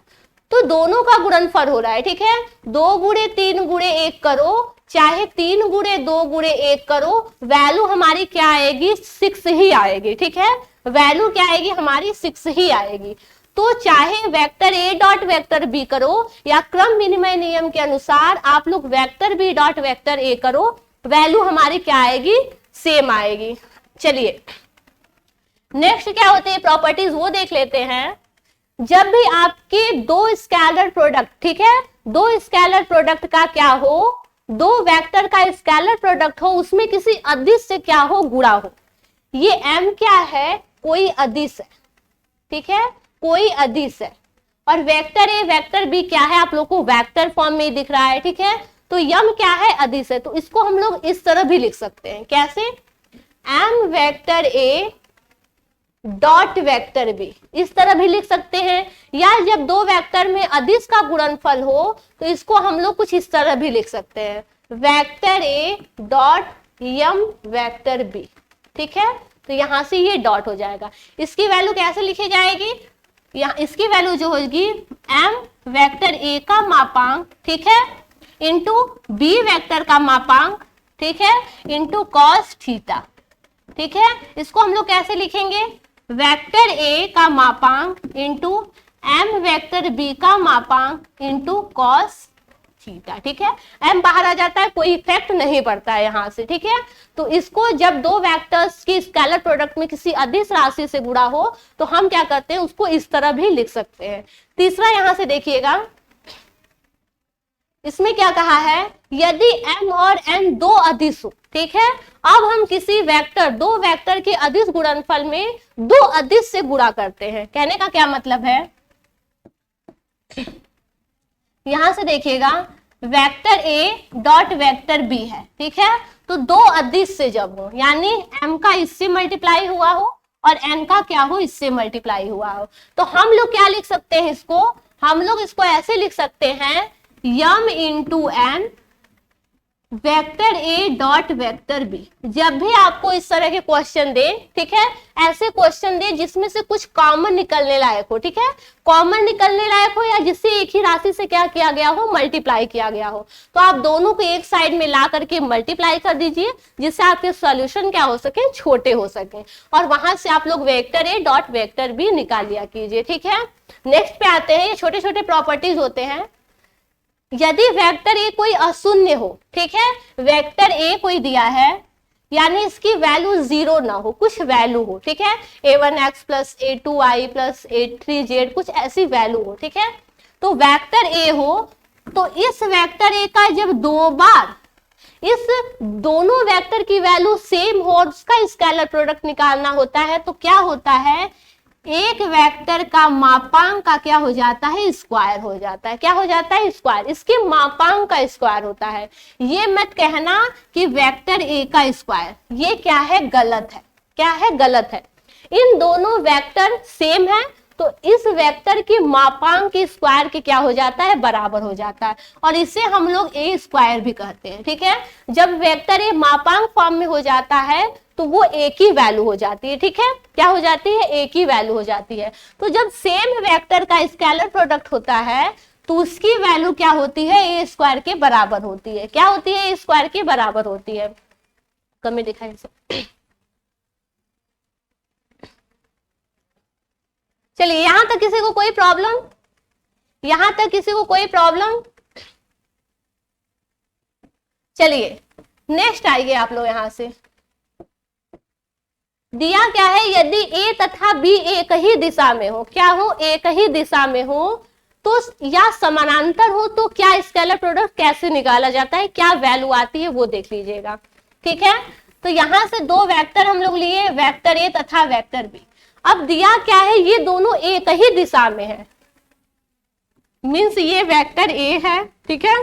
तो दोनों का गुणनफल हो रहा है, ठीक है। 2 गुणे 3 गुणे 1 करो, चाहे 3 गुणे 2 गुणे 1 करो, वैल्यू हमारी क्या आएगी, 6 ही आएगी, ठीक है। वैल्यू क्या आएगी हमारी, 6 ही आएगी। तो चाहे vector A dot vector B करो या क्रम विनिमय नियम के अनुसार आप लोग vector B dot vector A करो, वैल्यू हमारी क्या आएगी, सेम आएगी। चलिए नेक्स्ट क्या होती है प्रॉपर्टीज, वो देख लेते हैं। जब भी आपके दो स्केलर प्रोडक्ट, ठीक है, दो स्केलर प्रोडक्ट का क्या हो, दो वेक्टर का स्केलर प्रोडक्ट हो, उसमें किसी अदिश से क्या हो, गुणा हो। ये m क्या है, कोई अदिश है, ठीक है, कोई अदिश है। और वेक्टर ए वेक्टर बी क्या है, आप लोग को वेक्टर फॉर्म में दिख रहा है, ठीक है। तो m क्या है, अदिश है, तो इसको हम लोग इस तरह भी लिख सकते हैं, कैसे, m vector A dot vector B, इस तरह भी लिख सकते हैं। या जब दो वेक्टर में अदिश का गुणनफल हो तो इसको हम लोग कुछ इस तरह भी लिख सकते हैं, vector A dot M vector B, ठीक है। तो यहां से ये डॉट हो जाएगा। इसकी वैल्यू कैसे लिखी जाएगी, यहाँ इसकी वैल्यू जो होगी एम वेक्टर ए का मापांक, ठीक है, इंटू बी वेक्टर का मापांक, ठीक है, इंटू कॉस थीटा, ठीक है। इसको हम लोग कैसे लिखेंगे, वेक्टर ए का मापांक इंटू एम वेक्टर बी का मापांक इंटू कॉस थीटा, ठीक है। एम बाहर आ जाता है, कोई इफेक्ट नहीं पड़ता है यहां से, ठीक है। तो इसको जब दो वेक्टर्स की स्केलर प्रोडक्ट में किसी अदिश राशि से गुणा हो तो हम क्या करते हैं, उसको इस तरह भी लिख सकते हैं। तीसरा यहां से देखिएगा, इसमें क्या कहा है, यदि m और n दो अदिश हो, ठीक है। अब हम किसी वेक्टर, दो वेक्टर के अदिश गुणनफल में दो अदिश से गुणा करते हैं। कहने का क्या मतलब है, यहां से देखिएगा, vector a dot vector b है, ठीक है। तो दो अदिश से जब हो, यानी m का इससे मल्टीप्लाई हुआ हो और n का क्या हो, इससे मल्टीप्लाई हुआ हो, तो हम लोग क्या लिख सकते हैं इसको, हम लोग इसको ऐसे लिख सकते हैं, यम into N vector A dot vector B. जब भी आपको इस तरह के क्वेश्चन दे, ठीक है, ऐसे क्वेश्चन दे जिसमें से कुछ कॉमन निकलने लायक हो, ठीक है, कॉमन निकलने लायक हो या जिससे एक ही राशि से क्या किया गया हो, मल्टीप्लाई किया गया हो, तो आप दोनों को एक साइड में ला करके मल्टीप्लाई कर दीजिए, जिससे आपके सॉल्यूशन क्या हो सके, छोटे हो सके, और वहां से आप लोग vector A dot vector B निकाल लिया कीजिए, ठीक है। नेक्स्ट पे आते हैं, ये छोटे छोटे प्रॉपर्टीज होते हैं। यदि वेक्टर ए कोई अशून्य हो, ठीक है, वेक्टर ए कोई दिया है, यानी इसकी वैल्यू 0 ना हो, कुछ वैल्यू हो, ठीक है, a1x plus a2y plus a3z, कुछ ऐसी वैल्यू हो, ठीक है। तो वेक्टर a हो तो इस वेक्टर a का जब दो बार इस दोनों वेक्टर की वैल्यू सेम हो और उसका स्केलर प्रोडक्ट निकालना होता है, तो क्या होता है, एक वेक्टर का मापांक का क्या हो जाता है, स्क्वायर हो जाता है। क्या हो जाता है, स्क्वायर, इसके मापांक का स्क्वायर होता है। ये मत कहना कि वेक्टर ए का स्क्वायर, ये क्या है, गलत है। क्या है, गलत है। इन दोनों वेक्टर सेम है तो इस वेक्टर की मापांक के स्क्वायर के क्या हो जाता है, बराबर हो जाता है, और इसे हम लोग ए स्क्वायर भी कहते हैं, ठीक है। जब वेक्टर ए मापांक फॉर्म में हो जाता है तो वो एक ही वैल्यू हो जाती है, ठीक है, क्या हो जाती है, एक ही वैल्यू हो जाती है। तो जब सेम वेक्टर का स्केलर प्रोडक्ट होता है तो उसकी वैल्यू क्या होती है, ए स्क्वायर के बराबर होती है। क्या होती है, ए स्क्वायर के बराबर होती है। कमी दिखाई से, चलिए यहां तक किसी को कोई प्रॉब्लम, यहां तक किसी को कोई प्रॉब्लम। चलिए नेक्स्ट आइए आप लोग, यहां से दिया क्या है, यदि ए तथा बी एक ही दिशा में हो, क्या हो, एक ही दिशा में हो तो या समानांतर हो तो क्या स्केलर प्रोडक्ट कैसे निकाला जाता है, क्या वैल्यू आती है वो देख लीजिएगा, ठीक है। तो यहां से दो वेक्टर हम लोग लिए, वेक्टर ए तथा वेक्टर बी। अब दिया क्या है, ये दोनों एक ही दिशा में है, मीन्स ये वेक्टर ए है, ठीक है,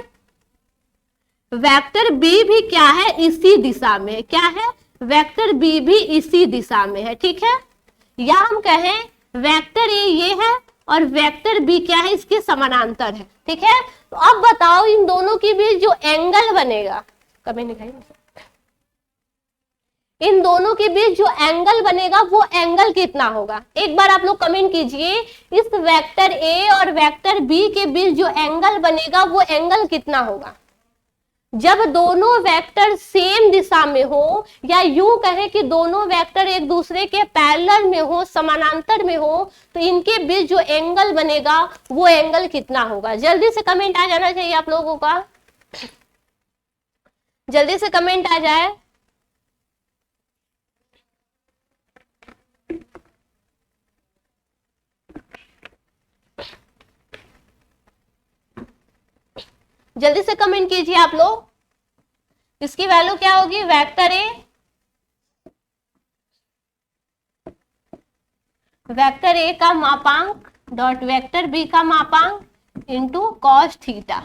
वेक्टर बी भी क्या है, इसी दिशा में, क्या है, वेक्टर बी भी इसी दिशा में है, ठीक है। या हम कहें वेक्टर ए ये है और वेक्टर बी क्या है, इसके समानांतर है, ठीक है। तो अब बताओ इन दोनों के बीच जो एंगल बनेगा, कमेंट दिखाइए, इन दोनों के बीच जो एंगल बनेगा वो एंगल कितना होगा, एक बार आप लोग कमेंट कीजिए। इस वेक्टर ए और वेक्टर बी के बीच जो एंगल बनेगा वो एंगल कितना होगा, जब दोनों वेक्टर सेम दिशा में हो, या यूं कहें कि दोनों वेक्टर एक दूसरे के पैरेलल में हो, समानांतर में हो, तो इनके बीच जो एंगल बनेगा वो एंगल कितना होगा। जल्दी से कमेंट आ जाना चाहिए आप लोगों का, जल्दी से कमेंट आ जाए। जल्दी से कमेंट कीजिए आप लोग। इसकी वैल्यू क्या होगी, वेक्टर ए का मापांक डॉट वेक्टर बी का मापांक into cos theta,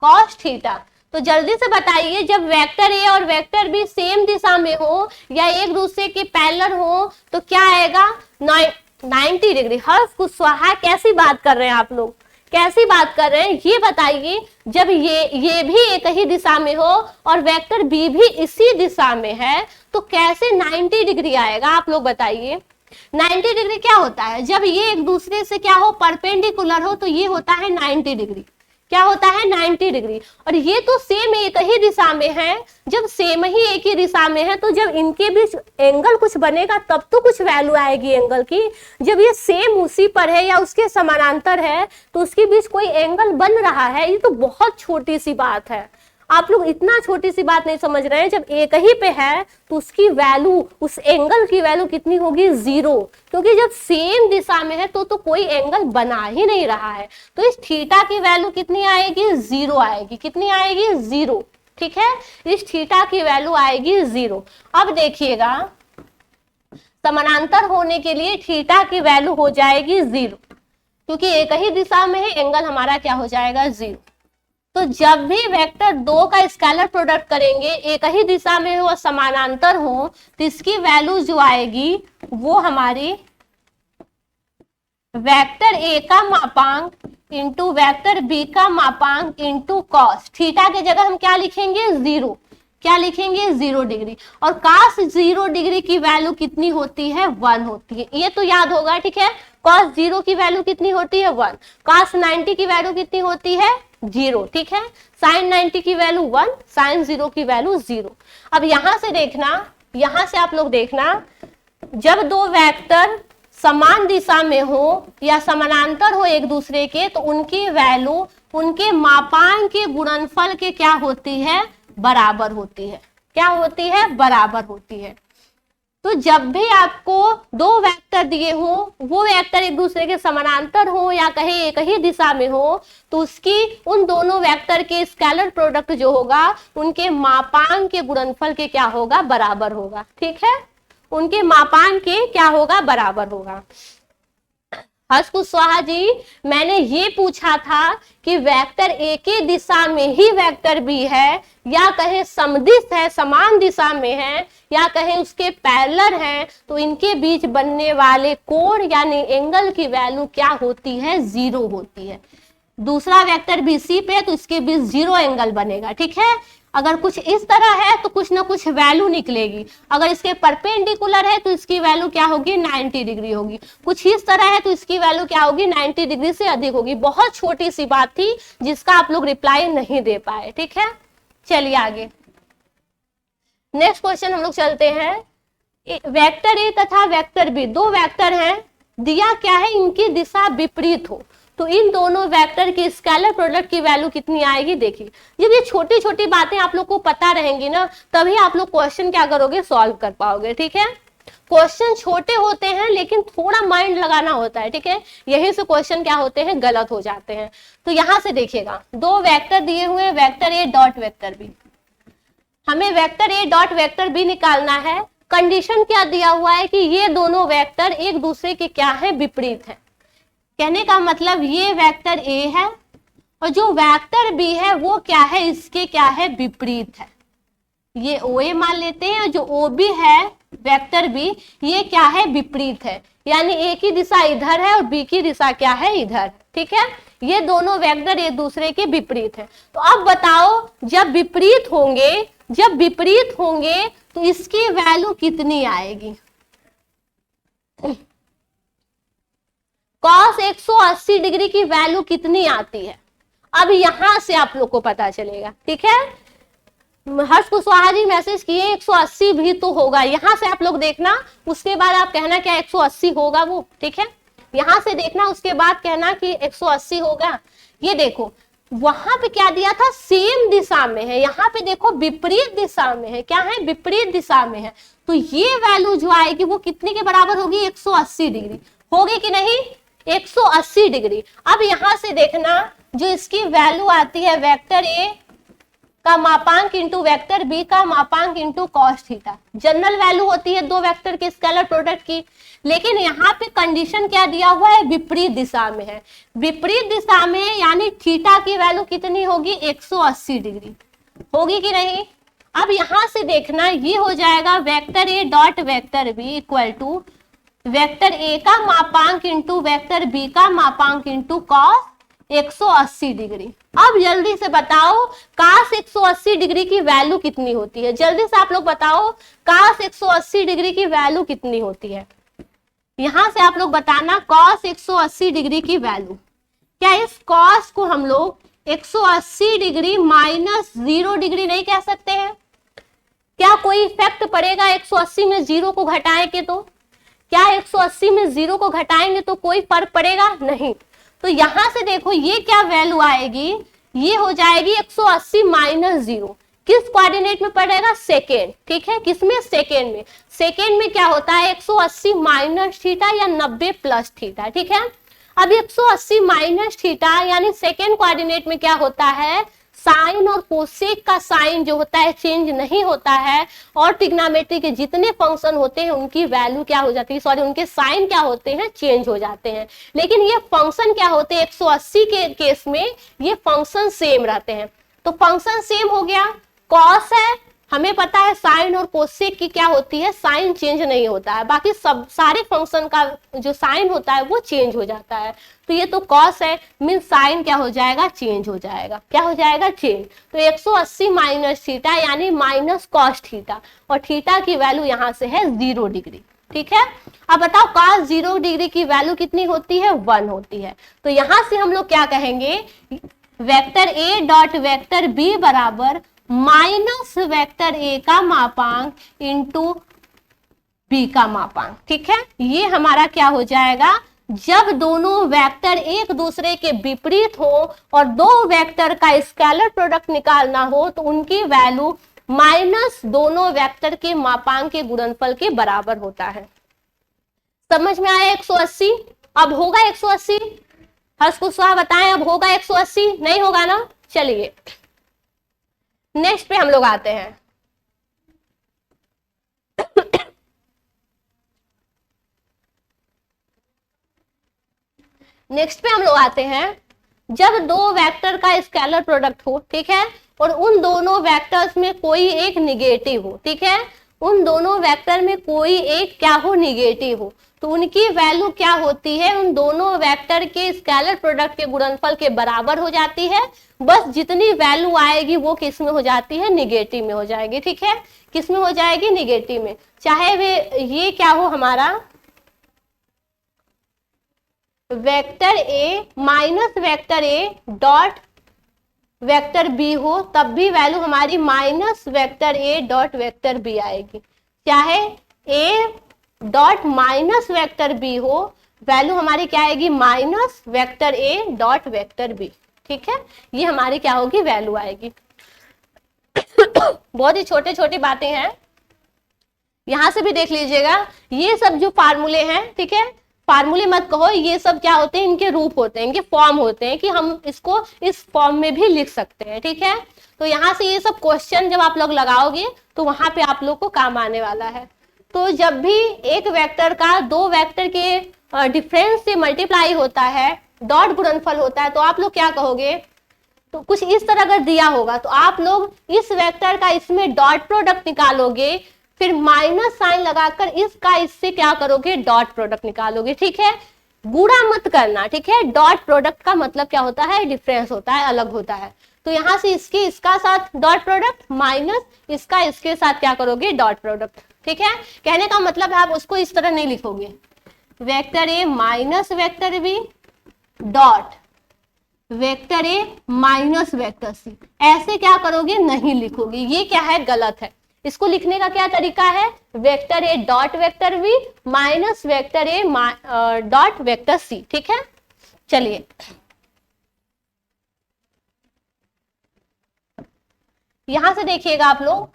cos theta. तो जल्दी से बताइए, जब वेक्टर ए और वेक्टर बी सेम दिशा में हो या एक दूसरे के पैरेलल हो तो क्या आएगा, 90 डिग्री। हर्ष कुशवाहा कैसी बात कर रहे हैं आप लोग, कैसी बात कर रहे हैं ये बताइए। जब ये भी एक ही दिशा में हो और वेक्टर बी भी इसी दिशा में है तो कैसे 90 डिग्री आएगा, आप लोग बताइए। 90 डिग्री क्या होता है, जब ये एक दूसरे से क्या हो, परपेंडिकुलर हो, तो ये होता है 90 डिग्री। क्या होता है, 90 डिग्री। और ये तो सेम एक ही दिशा में है, जब सेम ही एक ही दिशा में है तो जब इनके बीच एंगल कुछ बनेगा तब तो कुछ वैल्यू आएगी एंगल की। जब ये सेम उसी पर है या उसके समानांतर है तो उसके बीच कोई एंगल बन रहा है, ये तो बहुत छोटी सी बात है। आप लोग इतना छोटी सी बात नहीं समझ रहे हैं। जब एक ही पे है तो उसकी वैल्यू, उस एंगल की वैल्यू कितनी होगी, 0, क्योंकि जब सेम दिशा में है तो कोई एंगल बना ही नहीं रहा है। तो इस थीटा की वैल्यू कितनी आएगी, 0 आएगी। कितनी आएगी, 0, ठीक है। इस थीटा की वैल्यू आएगी 0। अब देखिएगा, समानांतर होने के लिए थीटा की वैल्यू हो जाएगी 0, क्योंकि एक ही दिशा में है, एंगल हमारा क्या हो जाएगा, 0। तो जब भी वेक्टर 2 का स्केलर प्रोडक्ट करेंगे, एक ही दिशा में हो, समानांतर हो, तो इसकी वैल्यू जो आएगी वो हमारी वेक्टर ए का मापांक इंटू वेक्टर बी का मापांक इंटू कॉस थीटा के जगह हम क्या लिखेंगे, 0। क्या लिखेंगे, 0 डिग्री। और कॉस 0 डिग्री की वैल्यू कितनी होती है, 1 होती है। ये तो याद होगा, ठीक है। कॉस 0 की वैल्यू कितनी होती है, 1। कॉस 90 की वैल्यू कितनी होती है, 0, ठीक है। साइन 90 की वैल्यू 1, साइन 0 की वैल्यू 0। अब यहां से देखना, यहां से आप लोग देखना, जब दो वेक्टर समान दिशा में हो या समानांतर हो एक दूसरे के, तो उनकी वैल्यू उनके मापांक के गुणनफल के क्या होती है, बराबर होती है। क्या होती है, बराबर होती है। तो जब भी आपको दो वेक्टर दिए हो, वो वेक्टर एक दूसरे के समानांतर हो या कहीं एक ही दिशा में हो, तो उसकी उन दोनों वेक्टर के स्केलर प्रोडक्ट जो होगा उनके मापांक के गुणनफल के क्या होगा, बराबर होगा। ठीक है, उनके मापांक के क्या होगा, बराबर होगा। हर्ष कुशवाहा जी, मैंने ये पूछा था कि वेक्टर ए की दिशा में ही वेक्टर बी है या कहें समदिश है, समान दिशा में है, या कहें उसके पैरेलल है, तो इनके बीच बनने वाले कोण यानी एंगल की वैल्यू क्या होती है, 0 होती है। दूसरा वेक्टर बी सी पे तो इसके बीच 0 एंगल बनेगा। ठीक है, अगर कुछ इस तरह है तो कुछ ना कुछ वैल्यू निकलेगी, अगर इसके परपेंडिकुलर है तो इसकी वैल्यू क्या होगी, 90 डिग्री होगी, कुछ इस तरह है तो इसकी वैल्यू क्या होगी, 90 डिग्री से अधिक होगी। बहुत छोटी सी बात थी जिसका आप लोग रिप्लाई नहीं दे पाए। ठीक है, चलिए आगे नेक्स्ट क्वेश्चन हम लोग चलते हैं। वेक्टर ए तथा वेक्टर बी, दो वेक्टर हैं, दिया क्या है, इनकी दिशा विपरीत हो, तो इन दोनों वेक्टर की स्केलर प्रोडक्ट की वैल्यू कितनी आएगी। देखिए, जब ये छोटी छोटी बातें आप लोग को पता रहेंगी ना, तभी आप लोग क्वेश्चन क्या करोगे, सॉल्व कर पाओगे। ठीक है, क्वेश्चन छोटे होते हैं लेकिन थोड़ा माइंड लगाना होता है। ठीक है, यही से क्वेश्चन क्या होते हैं, गलत हो जाते हैं। तो यहां से देखिएगा, दो वेक्टर दिए हुए, vector A dot vector B, हमें vector A dot vector B निकालना है। कंडीशन क्या दिया हुआ है कि ये दोनों वेक्टर एक दूसरे के क्या है, विपरीत है। कहने का मतलब ये वेक्टर ए है और जो वेक्टर बी है वो क्या है, इसके क्या है, विपरीत है। ये ओ ए मान लेते हैं, और जो ओ बी है वेक्टर बी, ये क्या है, विपरीत है, यानी ए की दिशा इधर है और बी की दिशा क्या है, इधर। ठीक है, ये दोनों वेक्टर एक दूसरे के विपरीत है। तो अब बताओ, जब विपरीत होंगे तो इसकी वैल्यू कितनी आएगी। cos 180 डिग्री की वैल्यू कितनी आती है, अब यहां से आप लोग को पता चलेगा। ठीक है, हर्ष कुशवाहा जी मैसेज किए 180 भी तो होगा, यहां से आप लोग देखना, उसके बाद आप कहना क्या 180 होगा वो। ठीक है, यहां से देखना, उसके बाद कहना कि 180 होगा। ये देखो, वहां पे क्या दिया था, सेम दिशा में है, यहाँ पे देखो विपरीत दिशा में है। क्या है, विपरीत दिशा में है, तो ये वैल्यू जो आएगी वो कितने के बराबर होगी, 180 डिग्री होगी कि नहीं, 180 डिग्री। अब यहां से देखना, जो इसकी वैल्यू आती है वेक्टर ए का मापांक इंटू वेक्टर बी का मापांक into cos theta, general value होती है दो वेक्टर के स्केलर प्रोडक्ट की। लेकिन यहाँ पे कंडीशन क्या दिया हुआ है, विपरीत दिशा में है। विपरीत दिशा में यानी थीटा की वैल्यू कितनी होगी, 180 डिग्री होगी कि नहीं। अब यहां से देखना, ये हो जाएगा vector A dot vector B equal to vector A का मापांक इंटू वेक्टर बी का मापांक इंटू कॉस 180 डिग्री। अब जल्दी से बताओ cos 180 डिग्री की वैल्यू कितनी होती है, जल्दी से आप लोग बताओ cos 180 डिग्री की वैल्यू कितनी होती है। यहां से आप लोग बताना cos 180 डिग्री की वैल्यू। क्या इस cos को हम लोग 180 डिग्री माइनस 0 डिग्री नहीं कह सकते हैं? क्या कोई इफेक्ट पड़ेगा 180 में 0 को घटाएंगे तो? क्या 180 में 0 को घटाएंगे तो कोई फर्क पड़ेगा? नहीं। तो यहां से देखो ये क्या वैल्यू आएगी, ये हो जाएगी 180 माइनस 0। किस कोऑर्डिनेट में पड़ेगा? सेकेंड। ठीक है, किसमें? सेकेंड में। सेकेंड में क्या होता है 180 माइनस थीटा या 90 प्लस थीटा। ठीक है, अब 180 माइनस थीटा यानी सेकेंड कोऑर्डिनेट में क्या होता है, साइन और कोसेक का साइन जो होता है चेंज नहीं होता है, और ट्रिग्नोमेट्री के जितने फंक्शन होते हैं उनकी वैल्यू क्या हो जाती है, सॉरी उनके साइन क्या होते हैं, चेंज हो जाते हैं। लेकिन ये फंक्शन क्या होते हैं 180 के केस में ये फंक्शन सेम रहते हैं। तो फंक्शन सेम हो गया, कॉस है, हमें पता है साइन और कोसेक की क्या होती है, साइन चेंज नहीं होता है, बाकी सब सारे फंक्शन का जो साइन होता है वो चेंज हो जाता है। तो ये तो कॉस है, मीन साइन क्या हो जाएगा, चेंज हो जाएगा। क्या हो जाएगा? चेंज। तो 180 माइनस थीटा यानी माइनस कॉस थीटा, और थीटा की वैल्यू यहाँ से है 0 डिग्री। ठीक है, अब बताओ कॉस 0 डिग्री की वैल्यू कितनी होती है, 1 होती है। तो यहां से हम लोग क्या कहेंगे, vector A dot vector B बराबर माइनस वेक्टर ए का मापांक इंटू बी का मापांक। ठीक है, ये हमारा क्या हो जाएगा, जब दोनों वेक्टर एक दूसरे के विपरीत हो और दो वेक्टर का स्केलर प्रोडक्ट निकालना हो तो उनकी वैल्यू माइनस दोनों वेक्टर के मापांक के गुणनफल के बराबर होता है। समझ में आया 180? अब होगा 180? हर्ष कुशवाहा बताएं, अब होगा 180? नहीं होगा ना? चलिए नेक्स्ट पे हम लोग आते हैं। नेक्स्ट पे हम लोग आते हैं, जब दो वेक्टर का स्केलर प्रोडक्ट हो, ठीक है, और उन दोनों वेक्टर्स में कोई एक निगेटिव हो, ठीक है, उन दोनों वेक्टर में कोई एक क्या हो, निगेटिव हो, तो उनकी वैल्यू क्या होती है, उन दोनों वेक्टर के स्केलर प्रोडक्ट के गुणनफल के बराबर हो जाती है। बस जितनी वैल्यू आएगी वो किस में हो जाती है, निगेटिव में हो जाएगी, ठीक है, किस में हो जाएगी, निगेटिव में। चाहे वे ये क्या हो हमारा vector A minus vector A dot vector B हो, तब भी वैल्यू हमारी minus vector A dot vector B आएगी। चाहे A dot minus vector B हो, वैल्यू हमारी क्या आएगी, minus vector A dot vector B, ठीक है, ये हमारी क्या होगी, वैल्यू आएगी। बहुत ही छोटे छोटी बातें हैं, यहां से भी देख लीजिएगा। ये सब जो फार्मूले हैं, ठीक है, फार्मूले मत कहो, ये सब क्या होते हैं, इनके रूप होते हैं, इनके फॉर्म होते हैं कि हम इसको इस फॉर्म में भी लिख सकते हैं, ठीक है। तो यहाँ से ये सब क्वेश्चन जब आप लोग लगाओगे तो वहां पे आप लोग को काम आने वाला है। तो जब भी एक वेक्टर का दो वेक्टर के डिफरेंस से मल्टीप्लाई होता है, डॉट गुणनफल होता है, तो आप लोग क्या कहोगे, तो कुछ इस तरह अगर दिया होगा तो आप लोग इस वेक्टर का इसमें डॉट प्रोडक्ट निकालोगे, फिर माइनस साइन लगाकर इसका इससे क्या करोगे, डॉट प्रोडक्ट निकालोगे, ठीक है। गुणा मत करना, ठीक है। डॉट प्रोडक्ट का मतलब क्या होता है, डिफरेंस होता है, अलग होता है। तो यहां से इसके इसका साथ डॉट प्रोडक्ट माइनस इसका इसके साथ क्या करोगे, डॉट प्रोडक्ट, ठीक है। कहने का मतलब है आप उसको इस तरह नहीं लिखोगे, vector A minus vector B dot vector A minus vector C, ऐसे क्या करोगे, नहीं लिखोगे, ये क्या है, गलत है। इसको लिखने का क्या तरीका है, vector A dot vector B minus vector A dot vector C, ठीक है। चलिए यहां से देखिएगा आप लोग,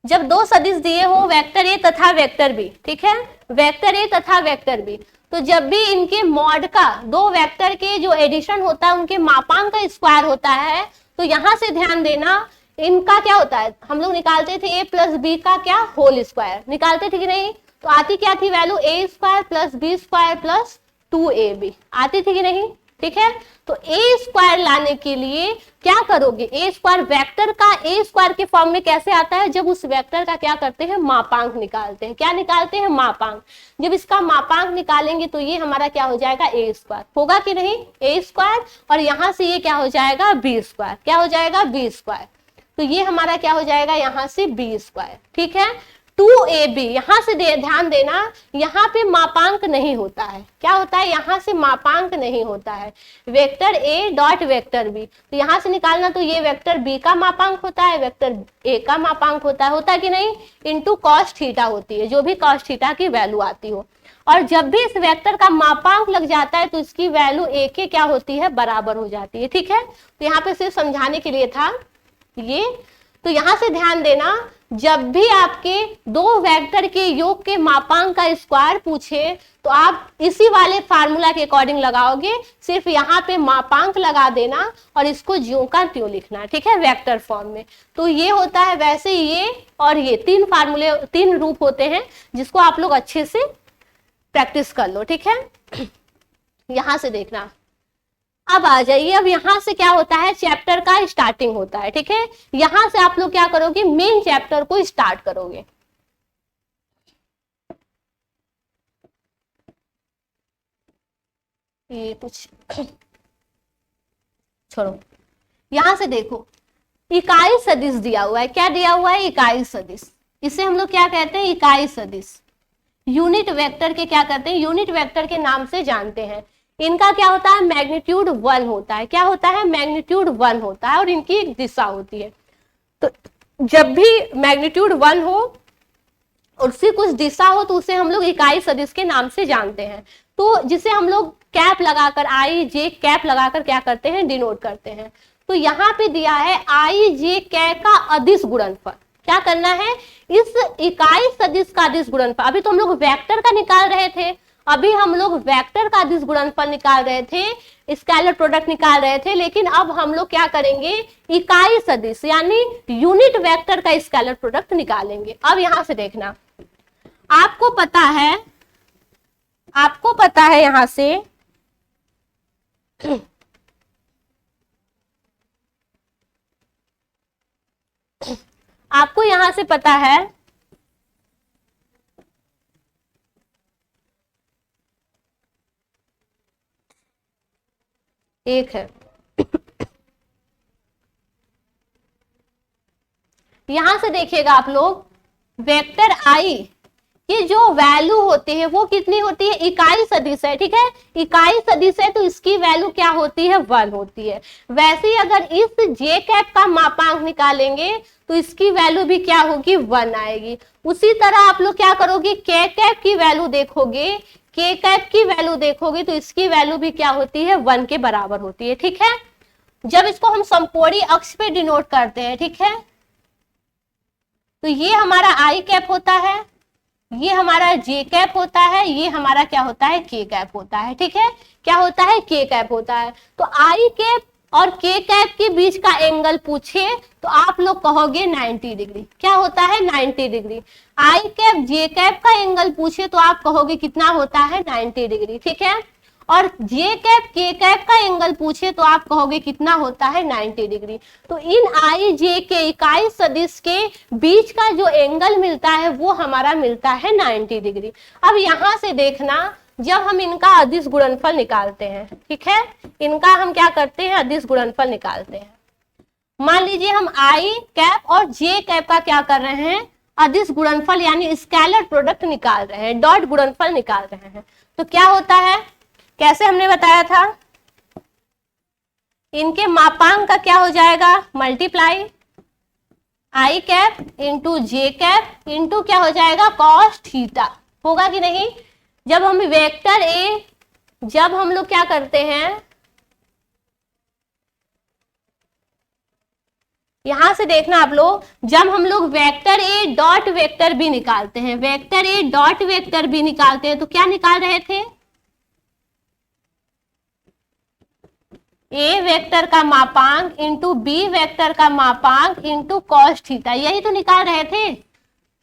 जब दो सदिश दिए हो वेक्टर ए तथा वेक्टर बी, ठीक है, वेक्टर ए तथा वेक्टर बी, तो जब भी इनके मॉड का दो वेक्टर के जो एडिशन होता है उनके मापांक का स्क्वायर होता है, तो यहां से ध्यान देना इनका क्या होता है, हम लोग निकालते थे a प्लस बी का क्या, होल स्क्वायर निकालते थे कि नहीं, तो आती क्या थी value, a square plus B square plus 2ab आती थी कि नहीं, ठीक है। तो a स्क्वायर लाने के लिए क्या करोगे, a स्क्वायर वेक्टर का a स्क्वायर के फॉर्म में कैसे आता है, जब उस वेक्टर का क्या करते हैं, मापांक निकालते हैं। क्या निकालते हैं, मापांक। जब इसका मापांक निकालेंगे तो ये हमारा क्या हो जाएगा, a स्क्वायर होगा कि नहीं, a स्क्वायर, और यहां से ये क्या हो जाएगा, b स्क्वायर, क्या हो जाएगा, b स्क्वायर। तो ये हमारा क्या हो जाएगा, यहां से b स्क्वायर, ठीक है। 2ab, यहां से ध्यान देना, यहाँ पे मापांक नहीं होता है, क्या होता है, यहाँ से मापांक नहीं होता है, vector a dot vector b, तो यहां से निकालना, तो ये वेक्टर b का मापांक होता है, वेक्टर a का मापांक होता है कि नहीं, इंटू कॉस थीटा होती है, जो भी कॉस थीटा की वैल्यू आती हो। और जब भी इस वेक्टर का मापांक लग जाता है तो इसकी वैल्यू a के क्या होती है, बराबर हो जाती है, ठीक है। तो यहाँ पे सिर्फ समझाने के लिए था ये। तो यहां से ध्यान देना, जब भी आपके दो वेक्टर के योग के मापांक का स्क्वायर पूछे तो आप इसी वाले फार्मूला के अकॉर्डिंग लगाओगे, सिर्फ यहाँ पे मापांक लगा देना और इसको ज्यों का त्यों लिखना, ठीक है, वेक्टर फॉर्म में। तो ये होता है, वैसे ये और ये तीन फार्मूले, तीन रूप होते हैं जिसको आप लोग अच्छे से प्रैक्टिस कर लो, ठीक है। यहां से देखना, अब आ जाइए, अब यहां से क्या होता है, चैप्टर का स्टार्टिंग होता है, ठीक है। यहां से आप लोग क्या करोगे, मेन चैप्टर को स्टार्ट करोगे। ये कुछ छोड़ो, यहां से देखो, इकाई सदिश दिया हुआ है, क्या दिया हुआ है, इकाई सदिश। इसे हम लोग क्या कहते हैं, इकाई सदिश। यूनिट वेक्टर के क्या करते हैं, यूनिट वेक्टर के नाम से जानते हैं। इनका क्या होता है, मैग्नीट्यूड 1 होता है, क्या होता है, मैग्नीट्यूड 1 होता है, और इनकी एक दिशा होती है। तो जब भी मैग्नीट्यूड 1 हो और उसकी कुछ दिशा हो तो उसे हम लोग इकाई सदिश के नाम से जानते हैं। तो जिसे हम लोग कैप लगाकर, आई जे कैप लगाकर क्या करते हैं, डिनोट करते हैं। तो यहाँ पे दिया है आई जे कै का अदिश गुणनफल, क्या करना है, इस इकाई सदिश का अदिश गुणनफल, अभी तो हम लोग वेक्टर का निकाल रहे थे, अभी हम लोग वेक्टर का अदिश गुणनफल निकाल रहे थे, स्केलर प्रोडक्ट निकाल रहे थे, लेकिन अब हम लोग क्या करेंगे, इकाई सदिश यानी यूनिट वेक्टर का स्केलर प्रोडक्ट निकालेंगे। अब यहां से देखना, आपको पता है यहां से आपको यहां से पता है एक है, यहां से देखिएगा आप लोग, वेक्टर आई की जो वैल्यू होती है वो कितनी होती है, इकाई सदिश है, ठीक है, इकाई सदिश है तो इसकी वैल्यू क्या होती है, 1 होती है। वैसे ही अगर इस जे कैप का मापांक निकालेंगे तो इसकी वैल्यू भी क्या होगी, 1 आएगी। उसी तरह आप लोग क्या करोगे, के कैप की वैल्यू देखोगे, के कैप की वैल्यू देखोगे तो इसकी वैल्यू भी क्या होती है, 1 के बराबर होती है, ठीक है। जब इसको हम समकोणीय अक्ष पे डिनोट करते हैं, ठीक है, तो ये हमारा आई कैप होता है, ये हमारा जे कैप होता है, ये हमारा क्या होता है, के कैप होता है, ठीक है, क्या होता है, के कैप होता है। तो आई कैप और के कैप के बीच का एंगल पूछे तो आप लोग कहोगे 90 डिग्री, क्या होता है, 90 degree. I cap J cap का एंगल पूछे तो आप कहोगे कितना होता है, 90 डिग्री, ठीक है। और जे कैप के कैप का एंगल पूछे तो आप कहोगे कितना होता है, 90 डिग्री। तो इन आई जे के इकाई सदिश के बीच का जो एंगल मिलता है वो हमारा मिलता है 90 डिग्री। अब यहां से देखना, जब हम इनका अदिश गुणनफल निकालते हैं, ठीक है, इनका हम क्या करते हैं, अदिश गुणनफल निकालते हैं। मान लीजिए हम आई कैप और जे कैप का क्या कर रहे हैं, अदिश गुणनफल यानी स्केलर प्रोडक्ट निकाल रहे हैं, डॉट गुणनफल निकाल रहे हैं। तो क्या होता है, कैसे हमने बताया था, इनके मापांक का क्या हो जाएगा, मल्टीप्लाई आई कैप इंटू जे कैप इंटू क्या हो जाएगा, कॉस थीटा, होगा कि नहीं। जब हम वेक्टर ए, जब हम लोग क्या करते हैं, यहां से देखना आप लोग, जब हम लोग vector A dot vector B निकालते हैं, vector A dot vector B निकालते हैं तो क्या निकाल रहे थे, ए वेक्टर का मापांक इंटू बी वेक्टर का मापांक इंटू कॉस थीटा, यही तो निकाल रहे थे।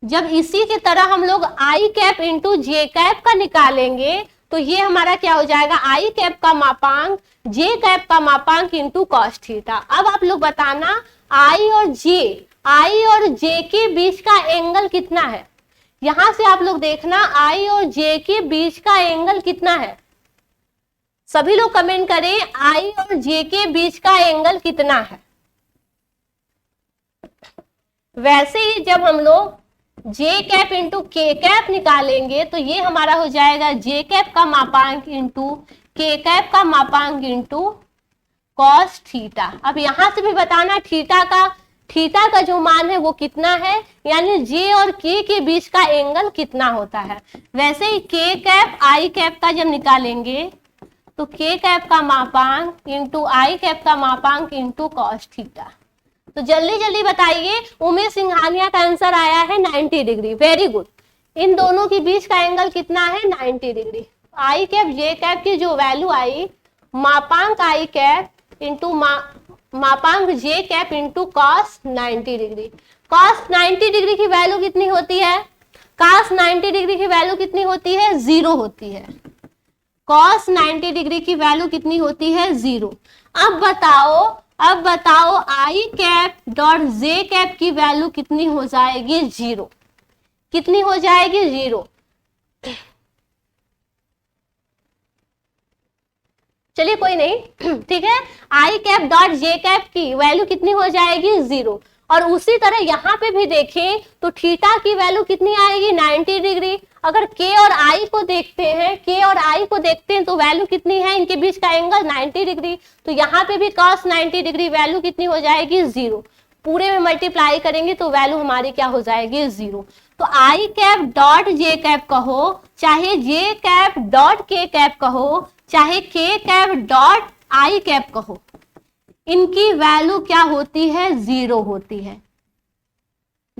जब इसी की तरह हम लोग आई कैप इंटू जे कैप का निकालेंगे तो ये हमारा क्या हो जाएगा, आई कैप का मापांक जे कैप का मापांक इंटू कॉस थीटा। अब आप लोग बताना, आई और जे के बीच का एंगल कितना है, यहां से आप लोग देखना आई और जे के बीच का एंगल कितना है, सभी लोग कमेंट करें आई और जे के बीच का एंगल कितना है। वैसे ही जब हम लोग जे कैप इंटू के कैप निकालेंगे तो ये हमारा हो जाएगा जे कैप का मापांक इंटू के कैप का मापांक इंटू कॉस थीटा। अब यहां से भी बताना थीटा का जो मान है वो कितना है, यानी जे और के बीच का एंगल कितना होता है। वैसे ही के कैप आई कैप का जब निकालेंगे तो के कैप का मापांक इंटू आई कैप का मापांक इंटू कॉस थीटा। तो जल्दी जल्दी बताइए, उमेश सिंघानिया का आंसर आया है 90 डिग्री, वेरी गुड। इन दोनों के बीच का एंगल कितना है, 90 degree. I cap J cap की जो वैल्यू आई, मापांक आई कैप इंटू मापांक J cap into cos 90 degree. Cos 90 degree की वैल्यू कितनी होती है, कॉस 90 डिग्री की वैल्यू कितनी होती है, 0 होती है। कॉस 90 डिग्री की वैल्यू कितनी होती है, 0। अब बताओ आई कैप डॉट जे कैप की वैल्यू कितनी हो जाएगी, 0। कितनी हो जाएगी, 0। चलिए कोई नहीं, ठीक है, आई कैप डॉट जे कैप की वैल्यू कितनी हो जाएगी, 0। और उसी तरह यहाँ पे भी देखें तो थीटा की वैल्यू कितनी आएगी, 90 डिग्री। अगर के और आई को देखते हैं तो वैल्यू कितनी है, इनके बीच का एंगल 90 डिग्री। तो यहाँ पे भी cos 90 डिग्री वैल्यू कितनी हो जाएगी, 0। पूरे में मल्टीप्लाई करेंगे तो वैल्यू हमारी क्या हो जाएगी, 0। तो आई कैप डॉट जे कैप कहो, चाहे जे कैप डॉट के कैप कहो, चाहे के कैप डॉट आई कैप कहो, इनकी वैल्यू क्या होती है, 0 होती है।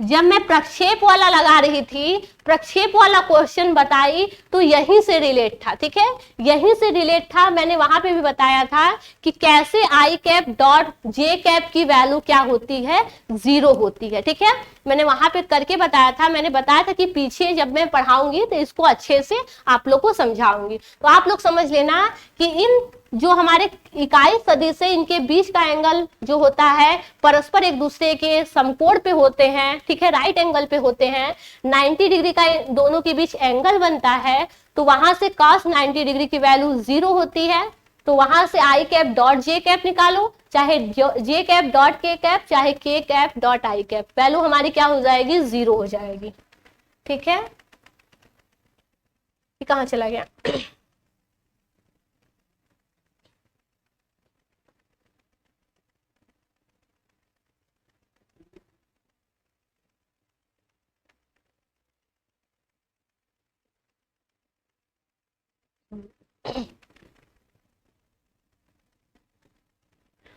जब मैं प्रक्षेप वाला लगा रही थी, प्रक्षेप वाला क्वेश्चन बताई तो यहीं से रिलेट था, ठीक है, यहीं से रिलेट था। मैंने वहां पे भी बताया था कि कैसे आई कैप डॉट जे कैप की वैल्यू क्या होती है, 0 होती है, ठीक है, मैंने वहां पे करके बताया था। मैंने बताया था कि पीछे जब मैं पढ़ाऊंगी तो इसको अच्छे से आप लोग को समझाऊंगी। तो आप लोग समझ लेना कि इन जो हमारे इकाई सदिश है इनके बीच का एंगल जो होता है परस्पर एक दूसरे के समकोण पे होते हैं, ठीक है, राइट एंगल पे होते हैं। 90 डिग्री का दोनों के बीच एंगल बनता है, तो वहां से cos 90 डिग्री की वैल्यू 0 होती है। तो वहां से आई कैप डॉट जे कैप निकालो, चाहे जे कैप डॉट के कैप, चाहे के cap dot I cap, value हमारी क्या हो जाएगी, 0 हो जाएगी, ठीक है। ये कहाँ चला गया?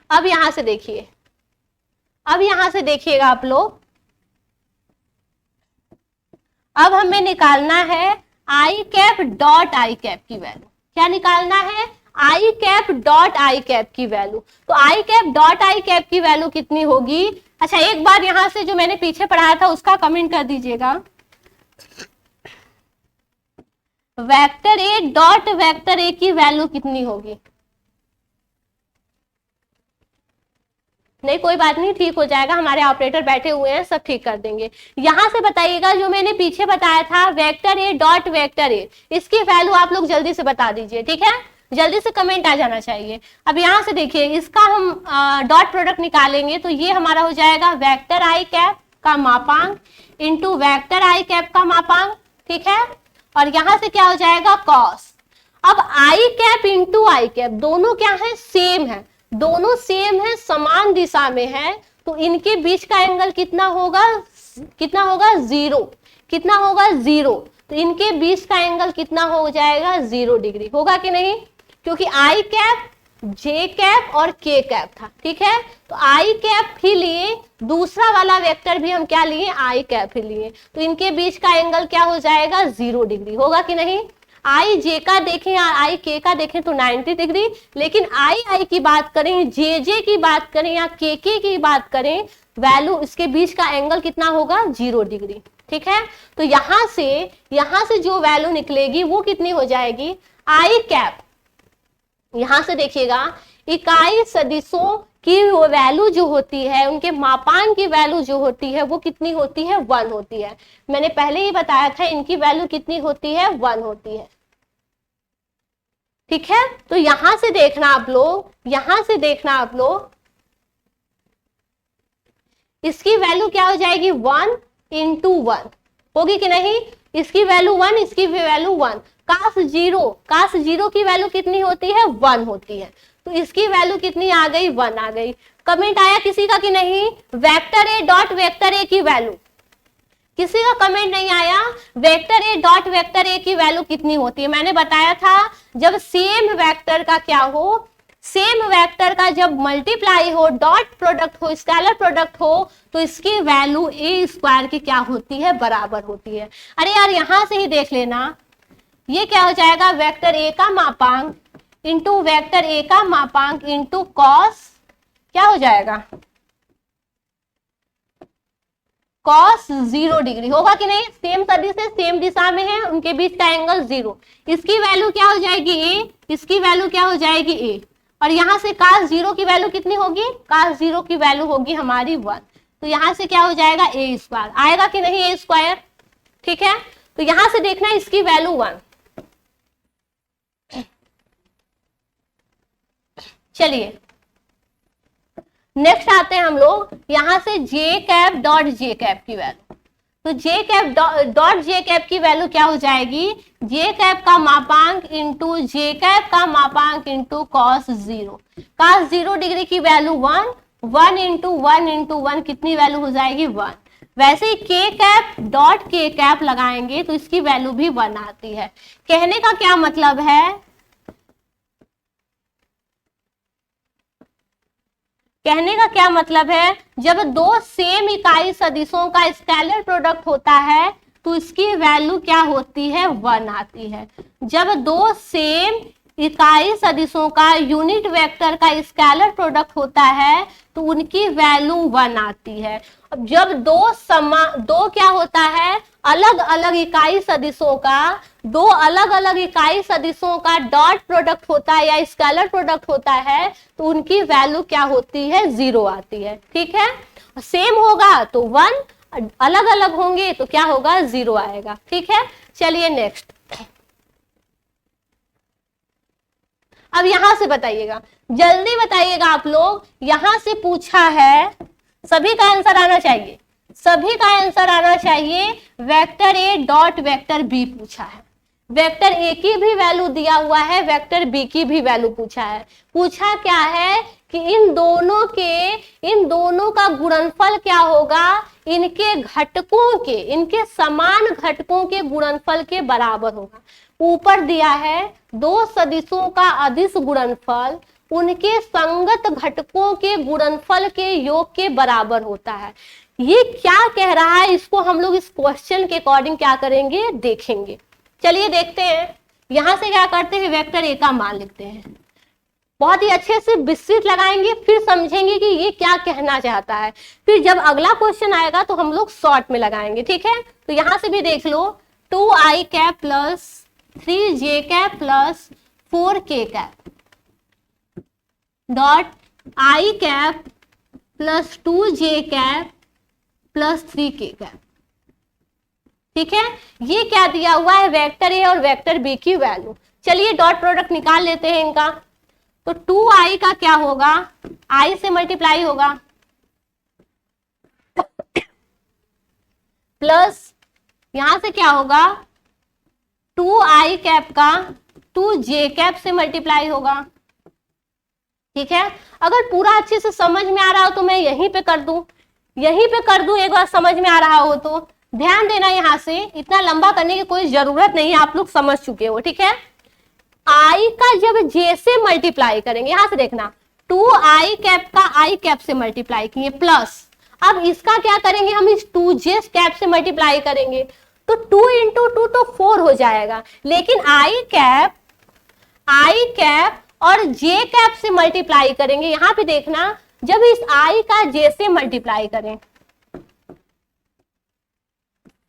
अब यहां से देखिए, अब यहां से देखिएगा आप लोग, अब हमें निकालना है आई कैप डॉट आई कैप की वैल्यू। क्या निकालना है? आई कैप डॉट आई कैप की वैल्यू। तो आई कैप डॉट आई कैप की वैल्यू कितनी होगी? अच्छा, एक बार यहां से जो मैंने पीछे पढ़ाया था उसका कमेंट कर दीजिएगा। वेक्टर ए डॉट वेक्टर ए की वैल्यू कितनी होगी? नहीं, कोई बात नहीं, ठीक हो जाएगा, हमारे ऑपरेटर बैठे हुए हैं, सब ठीक कर देंगे। यहां से बताइएगा जो मैंने पीछे बताया था वेक्टर ए डॉट वेक्टर ए, इसकी वैल्यू आप लोग जल्दी से बता दीजिए, ठीक है, जल्दी से कमेंट आ जाना चाहिए। अब यहां से देखिए, इसका हम डॉट प्रोडक्ट निकालेंगे तो ये हमारा हो जाएगा वेक्टर आई कैप का मापांक इंटू वेक्टर आई कैप का मापांक, ठीक है, और यहां से क्या हो जाएगा, कॉस। अब आई कैप इंटू आई कैप दोनों क्या है, सेम है, दोनों सेम है, समान दिशा में है, तो इनके बीच का एंगल कितना होगा, कितना होगा, 0। कितना होगा, 0। तो इनके बीच का एंगल कितना हो जाएगा, 0 डिग्री होगा कि नहीं, क्योंकि आई कैप, जे कैप और के कैप था, ठीक है। तो आई कैप ही लिए, दूसरा वाला वेक्टर भी हम क्या लिए, आई कैप ही लिए, तो इनके बीच का एंगल क्या हो जाएगा, 0 डिग्री होगा कि नहीं। आई जे का देखें या आई के का देखें तो 90 डिग्री, लेकिन आई आई की बात करें, जे जे की बात करें या के की बात करें, वैल्यू इसके बीच का एंगल कितना होगा, 0 डिग्री, ठीक है। तो यहां से जो वैल्यू निकलेगी वो कितनी हो जाएगी, आई कैप, यहां से देखिएगा इकाई सदिशों की वैल्यू जो होती है, उनके मापांक की वैल्यू जो होती है वो कितनी होती है, 1 होती है। मैंने पहले ही बताया था इनकी वैल्यू कितनी होती है, 1 होती है, ठीक है। तो यहां से देखना आप लोग, यहां से देखना आप लोग, इसकी वैल्यू क्या हो जाएगी, 1 इंटू 1 होगी कि नहीं, इसकी वैल्यू 1, इसकी वैल्यू 1, काश जीरो की वैल्यू कितनी होती है, 1 होती है, तो इसकी वैल्यू कितनी आ गई, 1 आ गई। कमेंट आया किसी का कि नहीं, वेक्टर ए डॉट वेक्टर ए की वैल्यू, किसी का कमेंट नहीं आया, वेक्टर ए डॉट वेक्टर ए की वैल्यू कितनी होती है। मैंने बताया था जब सेम वेक्टर का क्या हो, सेम वेक्टर का जब मल्टीप्लाई हो, डॉट प्रोडक्ट हो, स्केलर प्रोडक्ट हो, तो इसकी वैल्यू ए स्क्वायर की क्या होती है, बराबर होती है। अरे यार यहां से ही देख लेना, ये क्या हो जाएगा, वेक्टर ए का मापांक इंटू वेक्टर ए का मापांक इंटू कॉस, क्या हो जाएगा, कॉस 0 डिग्री होगा कि नहीं, सेम सदिश से सेम दिशा में है, उनके बीच का एंगल 0, इसकी वैल्यू क्या हो जाएगी, ए, इसकी वैल्यू क्या हो जाएगी, ए, और यहां से cos 0 की वैल्यू कितनी होगी, cos 0 की वैल्यू होगी हमारी 1, तो यहां से क्या हो जाएगा, ए स्क्वायर आएगा कि नहीं, ए स्क्वायर, ठीक है। तो यहां से देखना इसकी वैल्यू 1। चलिए नेक्स्ट आते हैं हम लोग, यहां से जे कैप डॉट जे कैप की वैल्यू, तो जे कैप डॉट जे कैप की वैल्यू क्या हो जाएगी, जे कैप का मापांक इंटू जे कैप का मापांक इंटू कॉस 0, cos 0 डिग्री की वैल्यू 1, 1 इंटू 1 इंटू 1 कितनी वैल्यू हो जाएगी, 1। वैसे ही के कैप डॉट के कैप लगाएंगे तो इसकी वैल्यू भी 1 आती है। कहने का क्या मतलब है कहने का क्या मतलब है, जब दो सेम इकाई सदिशों का स्केलर प्रोडक्ट होता है तो इसकी वैल्यू क्या होती है, 1 आती है। जब दो सेम इकाई सदिशों का यूनिट वेक्टर का स्केलर प्रोडक्ट होता है तो उनकी वैल्यू 1 आती है। अब जब दो क्या होता है, अलग अलग इकाई सदिशों का, दो अलग अलग इकाई सदिशों का डॉट प्रोडक्ट होता है या स्केलर प्रोडक्ट होता है तो उनकी वैल्यू क्या होती है, 0 आती है। ठीक है, सेम होगा तो 1, अलग अलग होंगे तो क्या होगा, 0 आएगा। ठीक है, चलिए नेक्स्ट। अब यहां से बताइएगा, जल्दी बताइएगा आप लोग, यहां से पूछा है, सभी का आंसर आना चाहिए, सभी का आंसर आना चाहिए। Vector A dot vector B पूछा है, वेक्टर ए की भी वैल्यू दिया हुआ है, वेक्टर बी की भी वैल्यू पूछा है। पूछा क्या है कि इन दोनों का गुणनफल क्या होगा, इनके घटकों के, इनके समान घटकों के गुणनफल के बराबर होगा। ऊपर दिया है दो सदिशों का अदिश गुणनफल उनके संगत घटकों के गुणनफल के योग के बराबर होता है। ये क्या कह रहा है, इसको हम लोग इस क्वेश्चन के अकॉर्डिंग क्या करेंगे, देखेंगे। चलिए देखते हैं। यहां से क्या करते हैं, वेक्टर ए का मान लिखते हैं, बहुत ही अच्छे से विस्तृत लगाएंगे, फिर समझेंगे कि ये क्या कहना चाहता है। फिर जब अगला क्वेश्चन आएगा तो हम लोग शॉर्ट में लगाएंगे। ठीक है, तो यहां से भी देख लो, 2i cap plus 3j cap plus 4k cap dot i cap plus 2j cap plus 3k cap. ठीक है, ये क्या दिया हुआ है, वेक्टर ए और वेक्टर बी की वैल्यू। चलिए डॉट प्रोडक्ट निकाल लेते हैं इनका। तो 2i का क्या होगा, i से मल्टीप्लाई होगा प्लस यहां से क्या होगा, 2i कैप का 2j कैप से मल्टीप्लाई होगा। ठीक है, अगर पूरा अच्छे से समझ में आ रहा हो तो मैं यहीं पे कर दूं, एक बार समझ में आ रहा हो तो ध्यान देना। यहां से इतना लंबा करने की कोई जरूरत नहीं है, आप लोग समझ चुके हो। ठीक है, i का जब j से मल्टीप्लाई करेंगे, यहां से देखना, 2i कैप का i कैप से मल्टीप्लाई किए प्लस, अब इसका क्या करेंगे, हम इस 2j कैप से मल्टीप्लाई करेंगे तो 2 इंटू 2 तो 4 हो जाएगा, लेकिन i कैप और j कैप से मल्टीप्लाई करेंगे। यहां पे देखना, जब इस i का j से मल्टीप्लाई करें,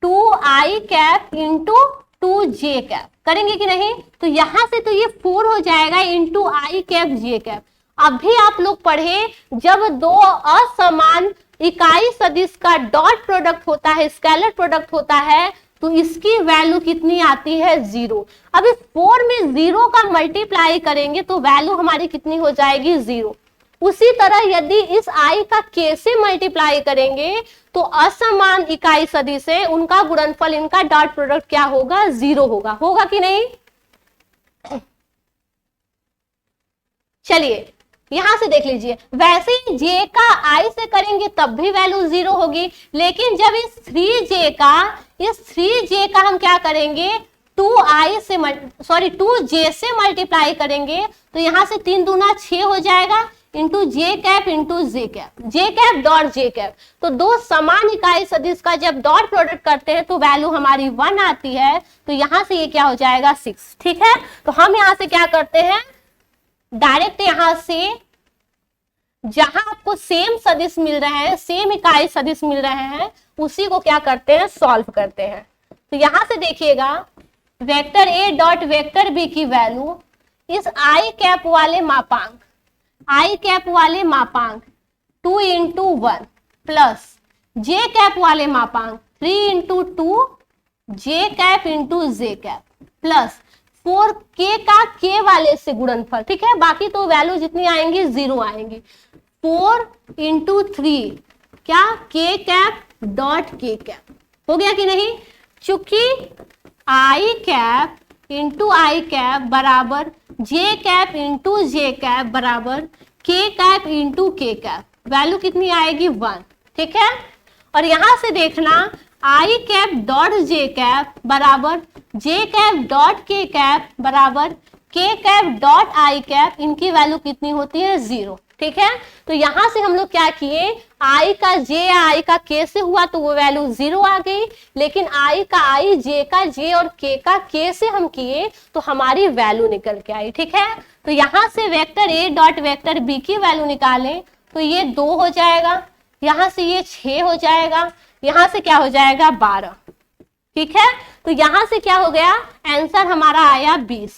2i cap into 2j cap करेंगे कि नहीं, तो यहां से तो ये 4 हो जाएगा into i cap j cap. अभी आप लोग पढ़े, जब दो असमान इकाई सदिश का डॉट प्रोडक्ट होता है, स्केलर प्रोडक्ट होता है, तो इसकी वैल्यू कितनी आती है, 0। अब इस 4 में 0 का मल्टीप्लाई करेंगे तो वैल्यू हमारी कितनी हो जाएगी, 0। उसी तरह यदि इस i का k से मल्टीप्लाई करेंगे तो असमान इकाई सदिश है, उनका गुणनफल, इनका डॉट प्रोडक्ट क्या होगा, 0 होगा कि नहीं। चलिए यहां से देख लीजिए, वैसे ही j का i से करेंगे तब भी वैल्यू 0 होगी, लेकिन जब इस 3j का हम क्या करेंगे, 2j से मल्टीप्लाई करेंगे तो यहां से 3 दूना 6 हो जाएगा into j cap into j cap dot j cap. तो दो समान इकाई सदिश का जब डॉट प्रोडक्ट करते हैं तो वैल्यू हमारी 1 आती है, तो यहां से ये क्या हो जाएगा, 6। ठीक है, तो हम यहां से क्या करते हैं, डायरेक्ट यहां से जहां आपको सेम सदिश मिल रहे हैं, सेम इकाई सदिश मिल रहे हैं, उसी को क्या करते हैं, सॉल्व करते हैं। तो यहां से देखिएगा, vector A dot vector B की वैल्यू इस i कैप वाले मापांक 2 इंटू 1 प्लस j कैप वाले मापांक 3 into 2 j cap into j cap plus 4k का k वाले से गुणनफल। ठीक है, बाकी तो वैल्यू जितनी आएंगी 0 आएंगी। 4 इंटू 3 क्या, k cap dot k cap. हो गया कि नहीं, चूंकि i cap into i cap बराबर j cap into j cap बराबर k cap into k cap, value कितनी आएगी, 1। ठीक है, और यहां से देखना, i cap dot j cap बराबर j cap dot k cap बराबर k cap dot i cap, इनकी वैल्यू कितनी होती है, 0। ठीक है। तो यहां से हम लोग क्या किए, i का j या i का k से हुआ तो वो वैल्यू 0 आ गई, लेकिन i का i, j का j और k का k से हम किए तो हमारी वैल्यू निकल के आई। ठीक है, तो यहां से vector a dot vector b की वैल्यू निकालें तो ये 2 हो जाएगा, यहां से ये 6 हो जाएगा, यहां से क्या हो जाएगा 12। ठीक है, तो यहां से क्या हो गया, आंसर हमारा आया 20।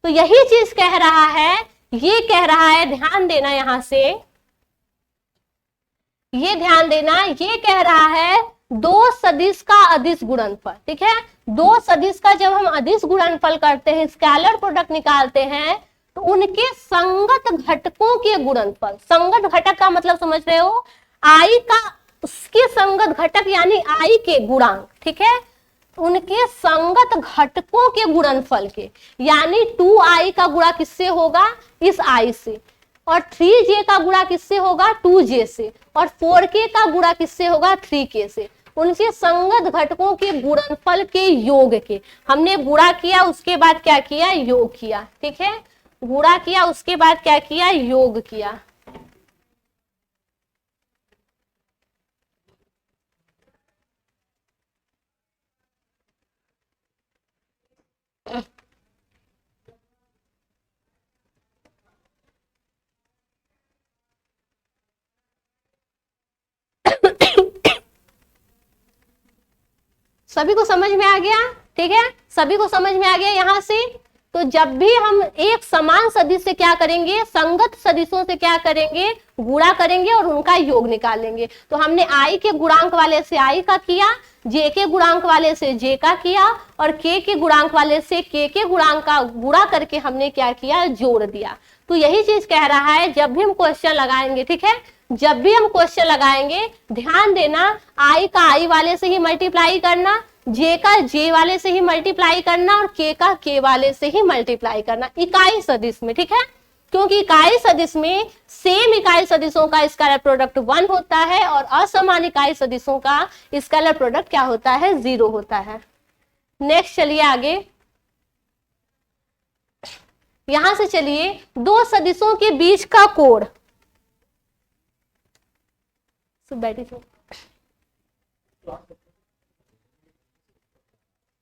तो यही चीज कह रहा है, ये कह रहा है, ध्यान देना यहां से, ये ध्यान देना, ये कह रहा है दो सदिश का अदिश गुणनफल। ठीक है, दो सदिश का जब हम अदिश गुणनफल करते हैं, स्केलर प्रोडक्ट निकालते हैं, तो उनके संगत घटकों के गुणनफल, संगत घटक का मतलब समझ रहे हो, आई का उसके संगत घटक यानी आई के गुणांक। ठीक है, उनके संगत घटकों के गुणनफल के, यानी 2i का गुणा किससे होगा, इस i से, और 3j का गुणा किससे होगा, 2j से, और 4k का गुणा किससे होगा, 3k से। उनके संगत घटकों के गुणनफल के योग के हमने गुणा किया, उसके बाद क्या किया, योग किया। ठीक है, गुणा किया, उसके बाद क्या किया, योग किया। सभी को समझ में आ गया? ठीक है, सभी को समझ में आ गया यहां से। तो जब भी हम एक समान सदिश से क्या करेंगे, संगत सदिशों से क्या करेंगे, गुणा करेंगे और उनका योग निकालेंगे। तो हमने i के गुणांक वाले से i का किया, j के गुणांक वाले से j का किया, और k के गुणांक वाले से k के गुणांक का गुणा करके हमने क्या किया, जोड़ दिया। तो यही चीज कह रहा है, जब भी हम क्वेश्चन लगाएंगे, ठीक है, जब भी हम क्वेश्चन लगाएंगे, ध्यान देना, i का i वाले से ही मल्टीप्लाई करना, j का j वाले से ही मल्टीप्लाई करना, और k का k वाले से ही मल्टीप्लाई करना इकाई सदिश में। ठीक है, क्योंकि इकाई सदिश में सेम इकाई सदिशों का स्केलर प्रोडक्ट 1 होता है और असमान इकाई सदिशों का स्केलर प्रोडक्ट क्या होता है, 0 होता है। नेक्स्ट चलिए आगे, यहां से चलिए, दो सदिशों के बीच का कोण,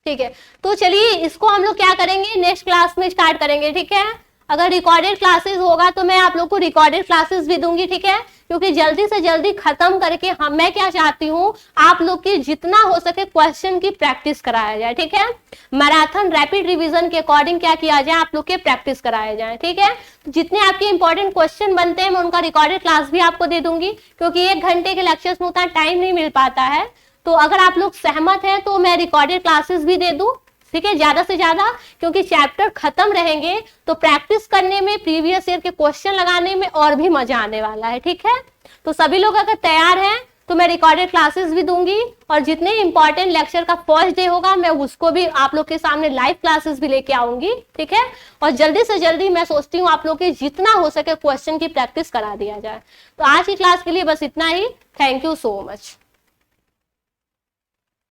ठीक है, तो चलिए इसको हम लोग क्या करेंगे, नेक्स्ट क्लास में स्टार्ट करेंगे। ठीक है, अगर रिकॉर्डेड क्लासेस होगा तो मैं आप लोग को रिकॉर्डेड क्लासेस भी दूंगी। ठीक है, क्योंकि जल्दी से जल्दी खत्म करके मैं क्या चाहती हूँ, आप लोग की जितना हो सके क्वेश्चन की प्रैक्टिस कराया जाए। ठीक है, मैराथन रैपिड रिवीजन के अकॉर्डिंग क्या किया जाए, आप लोग के प्रैक्टिस कराया जाए। ठीक है, तो जितने आपके इंपॉर्टेंट क्वेश्चन बनते हैं मैं उनका रिकॉर्डेड क्लास भी आपको दे दूंगी, क्योंकि 1 घंटे के लेक्चर्स में उतना टाइम नहीं मिल पाता है। तो अगर आप लोग सहमत हैं तो मैं रिकॉर्डेड क्लासेस भी दे दूं, ठीक है, ज्यादा से ज्यादा, क्योंकि चैप्टर खत्म रहेंगे तो प्रैक्टिस करने में, प्रीवियस ईयर के क्वेश्चन लगाने में और भी मजा आने वाला है। ठीक है, तो सभी लोग अगर तैयार हैं तो मैं रिकॉर्डेड क्लासेस भी दूंगी, और जितने इंपॉर्टेंट लेक्चर का फर्स्ट डे होगा मैं उसको भी आप लोग के सामने लाइव क्लासेस भी लेके आऊंगी। ठीक है, और जल्दी से जल्दी मैं सोचती हूँ आप लोग के जितना हो सके क्वेश्चन की प्रैक्टिस करा दिया जाए। तो आज की क्लास के लिए बस इतना ही। Thank you so much.